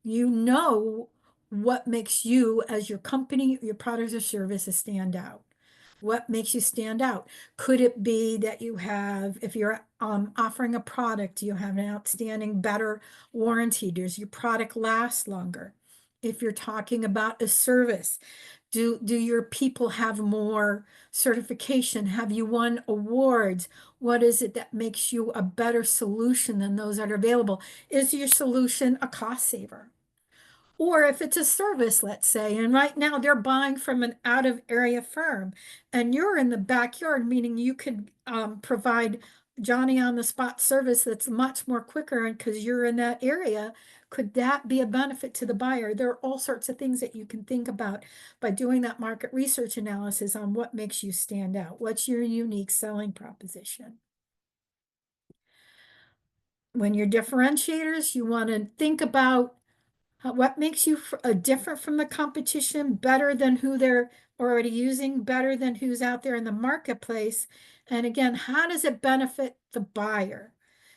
You know what makes you as your company, your products or services stand out. What makes you stand out? Could it be that you have, if you're offering a product, you have an outstanding, better warranty? Does your product last longer? If you're talking about a service, do your people have more certification? Have you won awards? What is it that makes you a better solution than those that are available? Is your solution a cost saver? Or if it's a service, let's say, and right now they're buying from an out of area firm and you're in the backyard, meaning you could provide Johnny on the spot service that's much more quicker and because you're in that area, could that be a benefit to the buyer? There are all sorts of things that you can think about by doing that market research analysis on what makes you stand out. What's your unique selling proposition? When you're differentiators, you want to think about what makes you different from the competition, better than who they're already using, better than who's out there in the marketplace? And again, how does it benefit the buyer?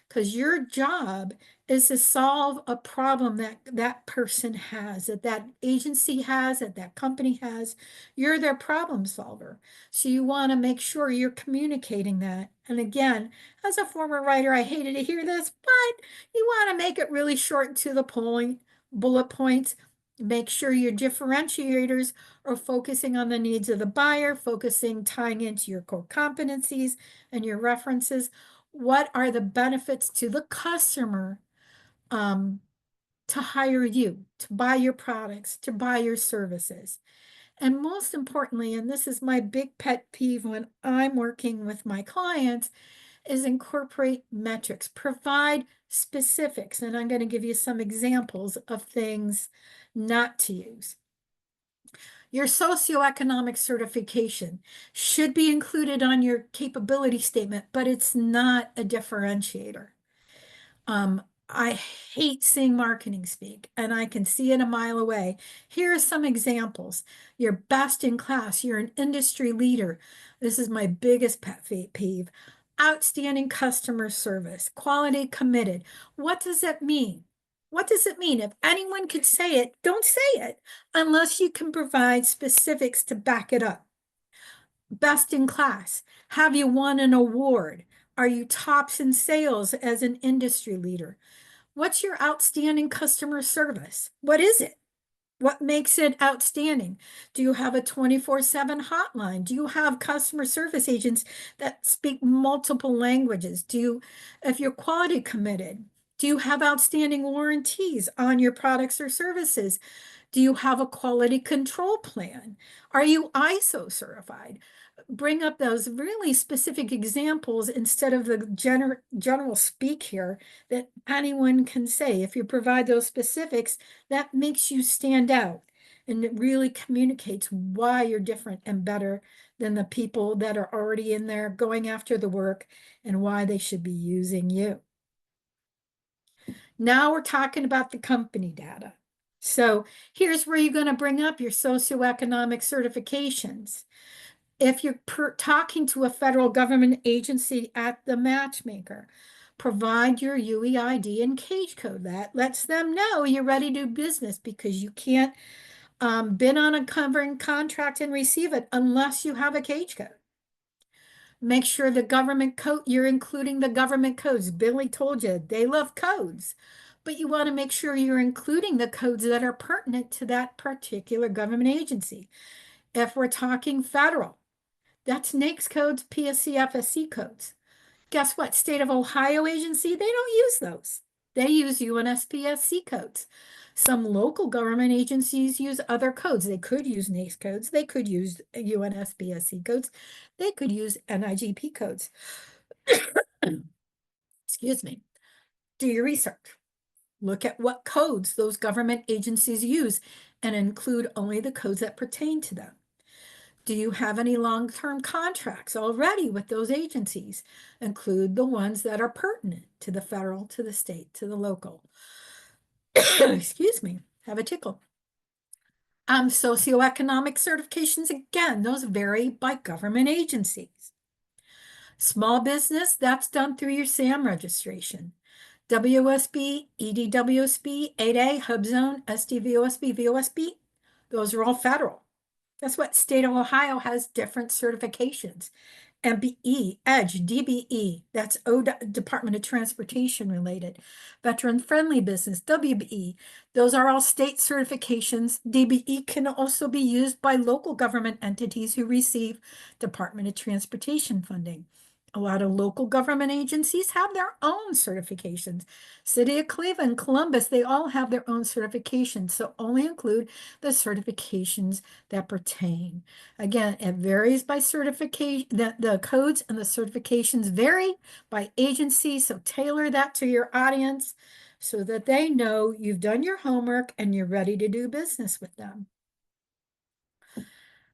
Because your job is to solve a problem that that person has, that that agency has, that that company has. You're their problem solver. So you want to make sure you're communicating that. And again, as a former writer, I hated to hear this, but you want to make it really short and to the point. Bullet points. Make sure your differentiators are focusing on the needs of the buyer, tying into your core competencies and your references. What are the benefits to the customer to hire you, to buy your products, to buy your services? And most importantly, and this is my big pet peeve when I'm working with my clients, is incorporate metrics, provide specifics. And I'm going to give you some examples of things not to use. Your socioeconomic certification should be included on your capability statement, but it's not a differentiator. I hate seeing marketing speak, and I can see it a mile away. Here are some examples. You're best in class. You're an industry leader. This is my biggest pet peeve. Outstanding customer service, quality committed. What does that mean? What does it mean? If anyone could say it, don't say it unless you can provide specifics to back it up. Best in class. Have you won an award? Are you tops in sales as an industry leader? What's your outstanding customer service? What is it? What makes it outstanding? Do you have a 24/7 hotline? Do you have customer service agents that speak multiple languages? If you're quality committed, do you have outstanding warranties on your products or services? Do you have a quality control plan? Are you ISO certified? Bring up those really specific examples instead of the general speak here that anyone can say. If you provide those specifics, that makes you stand out and it really communicates why you're different and better than the people that are already in there going after the work and why they should be using you. Now we're talking about the company data. So here's where you're going to bring up your socioeconomic certifications. If you're talking to a federal government agency at the matchmaker, provide your UEID and cage code. That lets them know you're ready to do business, because you can't bid on a covering contract and receive it unless you have a cage code. Make sure the government code, you're including the government codes. Billy told you they love codes, but you want to make sure you're including the codes that are pertinent to that particular government agency. If we're talking federal, that's NAICS codes, PSC, FSC codes. Guess what? State of Ohio agency, they don't use those. They use UNSPSC codes. Some local government agencies use other codes. They could use NAICS codes. They could use UNSPSC codes. They could use NIGP codes. Excuse me. Do your research. Look at what codes those government agencies use and include only the codes that pertain to them. Do you have any long-term contracts already with those agencies? Include the ones that are pertinent to the federal, to the state, to the local. Excuse me, have a tickle. Socioeconomic certifications, again, those vary by government agencies. Small business, that's done through your SAM registration. WSB, EDWSB, 8A, HUBZone, SDVOSB, VOSB, those are all federal. Guess what? State of Ohio has different certifications. MBE, EDGE, DBE, that's Department of Transportation related. Veteran Friendly Business, WBE, those are all state certifications. DBE can also be used by local government entities who receive Department of Transportation funding. A lot of local government agencies have their own certifications. City of Cleveland, Columbus, they all have their own certifications. So only include the certifications that pertain. Again, it varies by certification. The codes and the certifications vary by agency. So tailor that to your audience so that they know you've done your homework and you're ready to do business with them.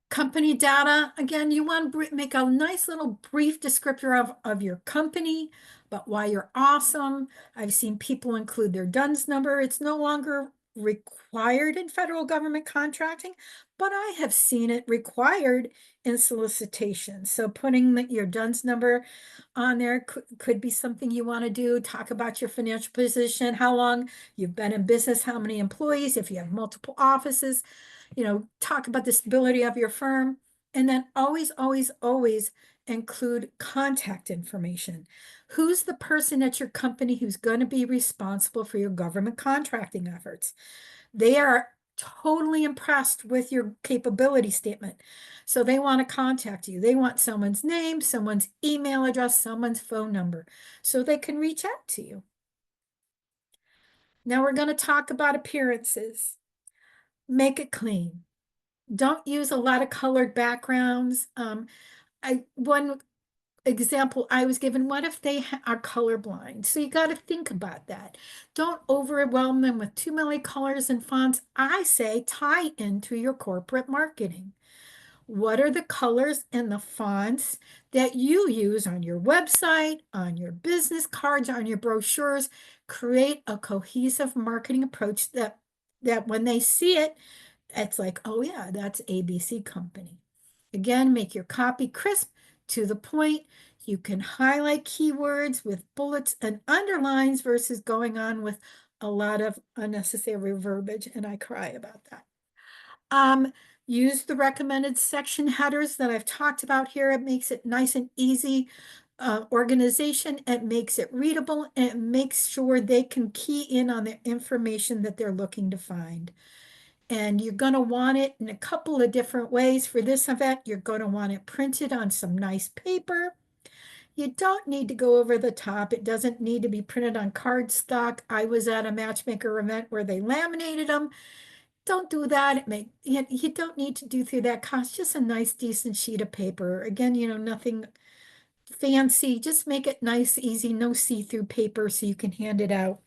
Company data, again, you want to make a nice little brief descriptor of your company, about why you're awesome. I've seen people include their DUNS number. It's no longer required in federal government contracting, but I have seen it required in solicitation. So putting your DUNS number on there could be something you want to do. Talk about your financial position, how long you've been in business, how many employees, if you have multiple offices. Talk about the stability of your firm, and then always, always, always include contact information. Who's the person at your company who's going to be responsible for your government contracting efforts? They are totally impressed with your capability statement. So they want to contact you. They want someone's name, someone's email address, someone's phone number, so they can reach out to you. Now we're going to talk about appearances. Make it clean. Don't use a lot of colored backgrounds. One example I was given, what if they are colorblind? So you got to think about that. Don't overwhelm them with too many colors and fonts. I say tie into your corporate marketing. What are the colors and the fonts that you use on your website, on your business cards, on your brochures? Create a cohesive marketing approach that when they see it, it's like, oh yeah, that's ABC company. Again, make your copy crisp, to the point. You can highlight keywords with bullets and underlines versus going on with a lot of unnecessary verbiage, and I cry about that. Use the recommended section headers that I've talked about here. It makes it nice and easy organization. It makes it readable, and it makes sure they can key in on the information that they're looking to find. And you're going to want it in a couple of different ways. For this event, you're going to want it printed on some nice paper. You don't need to go over the top. It doesn't need to be printed on cardstock. I was at a matchmaker event where they laminated them. Don't do that. You don't need to do through that cost. Just a nice, decent sheet of paper. Again, nothing fancy. Just make it nice, easy, no see-through paper so you can hand it out.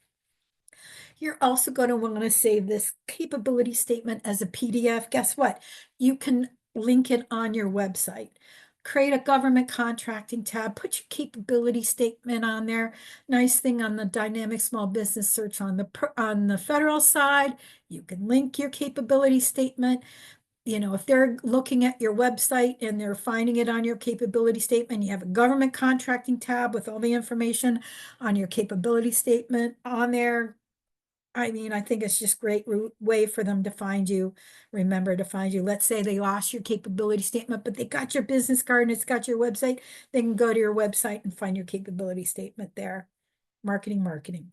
You're also going to want to save this capability statement as a PDF. Guess what? You can link it on your website. Create a government contracting tab, put your capability statement on there. Nice thing on the dynamic small business search on the federal side, you can link your capability statement. if they're looking at your website and they're finding it on your capability statement, you have a government contracting tab with all the information on your capability statement on there. I mean, I think it's just great way for them to find you, remember to find you. Let's say they lost your capability statement, but they got your business card and it's got your website. They can go to your website and find your capability statement there. Marketing, marketing.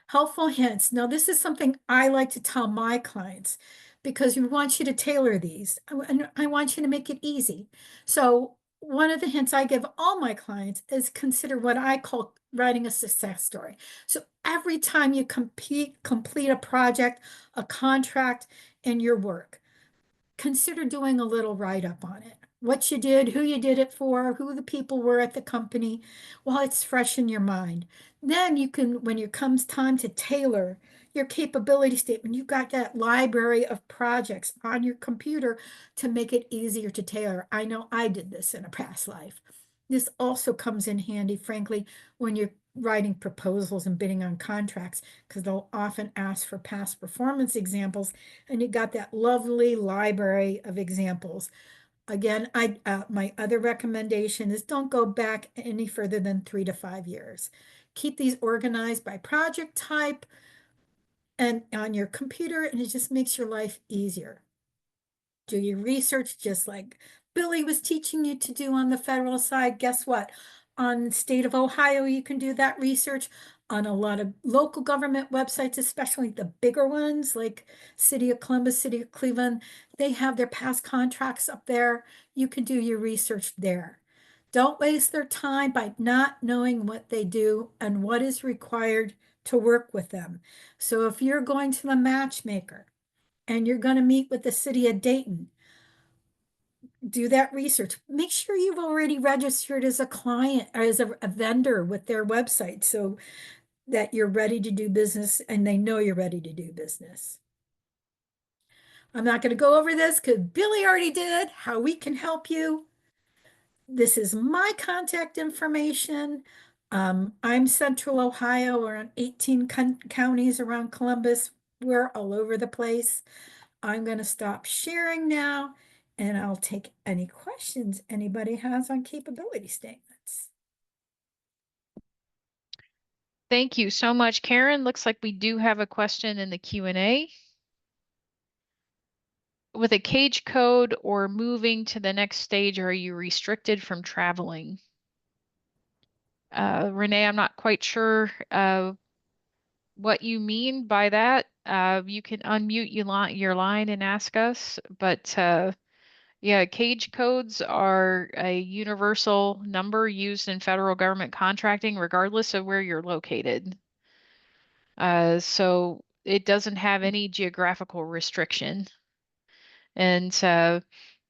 Helpful hints. Now, this is something I like to tell my clients because we want you to tailor these and I want you to make it easy. So one of the hints I give all my clients is consider what I call writing a success story. So every time you complete a project, a contract, in your work, consider doing a little write-up on it. What you did, who you did it for, who the people were at the company, while it's fresh in your mind. Then you can, when it comes time to tailor your capability statement, you've got that library of projects on your computer to make it easier to tailor. I know I did this in a past life. This also comes in handy, frankly, when you're writing proposals and bidding on contracts, because they'll often ask for past performance examples, and you got that lovely library of examples. Again, my other recommendation is don't go back any further than 3 to 5 years. Keep these organized by project type and on your computer, and it just makes your life easier. Do your research just like Billy was teaching you to do on the federal side. Guess what? On the state of Ohio, you can do that research. On a lot of local government websites, especially the bigger ones like City of Columbus, City of Cleveland, they have their past contracts up there. You can do your research there. Don't waste their time by not knowing what they do and what is required to work with them. So if you're going to the matchmaker and you're going to meet with the city of Dayton, do that research. Make sure you've already registered as a client or as a vendor with their website so that you're ready to do business and they know you're ready to do business. I'm not going to go over this because Billy already did, how we can help you. This is my contact information. I'm Central Ohio. We're in 18 counties around Columbus. We're all over the place. I'm going to stop sharing now and I'll take any questions anybody has on capability statements. Thank you so much, Karen. Looks like we do have a question in the Q&A. With a cage code or moving to the next stage, are you restricted from traveling? Renee, I'm not quite sure what you mean by that. You can unmute your line and ask us, but yeah, cage codes are a universal number used in federal government contracting, regardless of where you're located. So it doesn't have any geographical restriction. And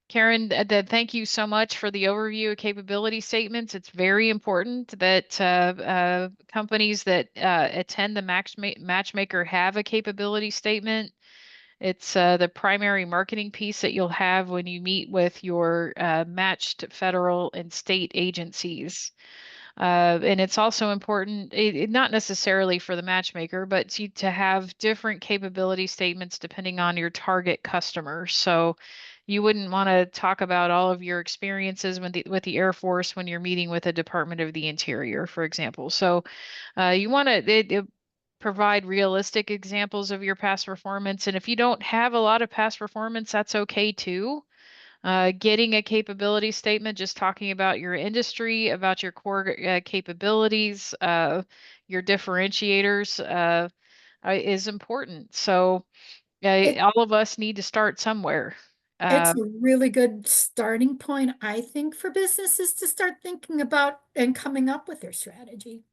Karen, thank you so much for the overview of capability statements. It's very important that companies that attend the matchmaker have a capability statement. It's the primary marketing piece that you'll have when you meet with your matched federal and state agencies. And it's also important, not necessarily for the matchmaker, but to have different capability statements depending on your target customer. So you wouldn't want to talk about all of your experiences with the Air Force when you're meeting with a Department of the Interior, for example. So you want to provide realistic examples of your past performance. And if you don't have a lot of past performance, that's okay too. Getting a capability statement, just talking about your industry, about your core capabilities, your differentiators is important. So all of us need to start somewhere. It's a really good starting point, I think, for businesses to start thinking about and coming up with their strategy.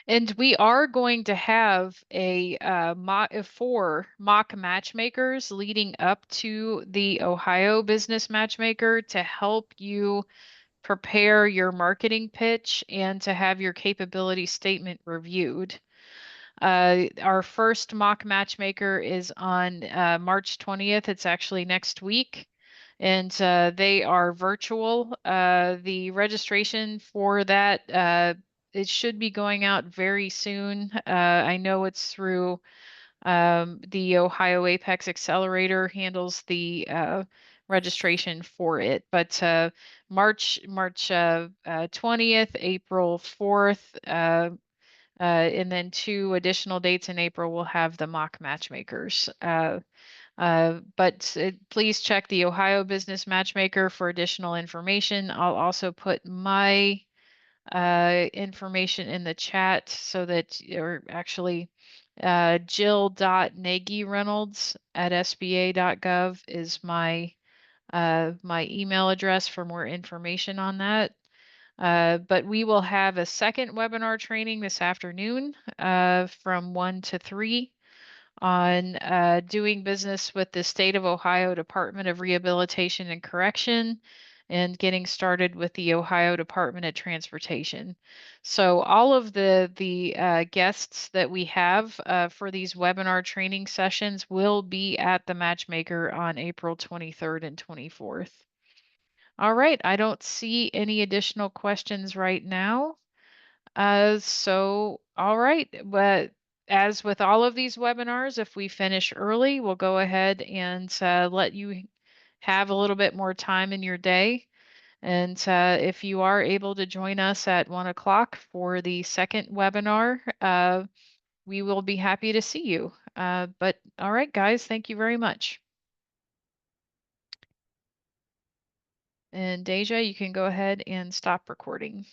And we are going to have a four mock matchmakers leading up to the Ohio Business Matchmaker to help you prepare your marketing pitch and to have your capability statement reviewed. Our first mock matchmaker is on March 20th. It's actually next week. And they are virtual. The registration for that, it should be going out very soon. I know it's through The Ohio Apex Accelerator handles the registration for it. But March 20th, April 4th, and then 2 additional dates in April, we'll have the mock matchmakers. But please check the Ohio Business Matchmaker for additional information. I'll also put my information in the chat so that, or actually, Jill.nagyreynolds@sba.gov is my my email address for more information on that. But we will have a second webinar training this afternoon from 1 to 3 on doing business with the State of Ohio Department of Rehabilitation and Correction and getting started with the Ohio Department of Transportation. So all of the guests that we have for these webinar training sessions will be at the Matchmaker on April 23rd and 24th. All right, I don't see any additional questions right now. All right, but as with all of these webinars, if we finish early, we'll go ahead and let you have a little bit more time in your day. And if you are able to join us at 1 o'clock for the second webinar, we will be happy to see you. But all right, guys, thank you very much. And Deja, you can go ahead and stop recording.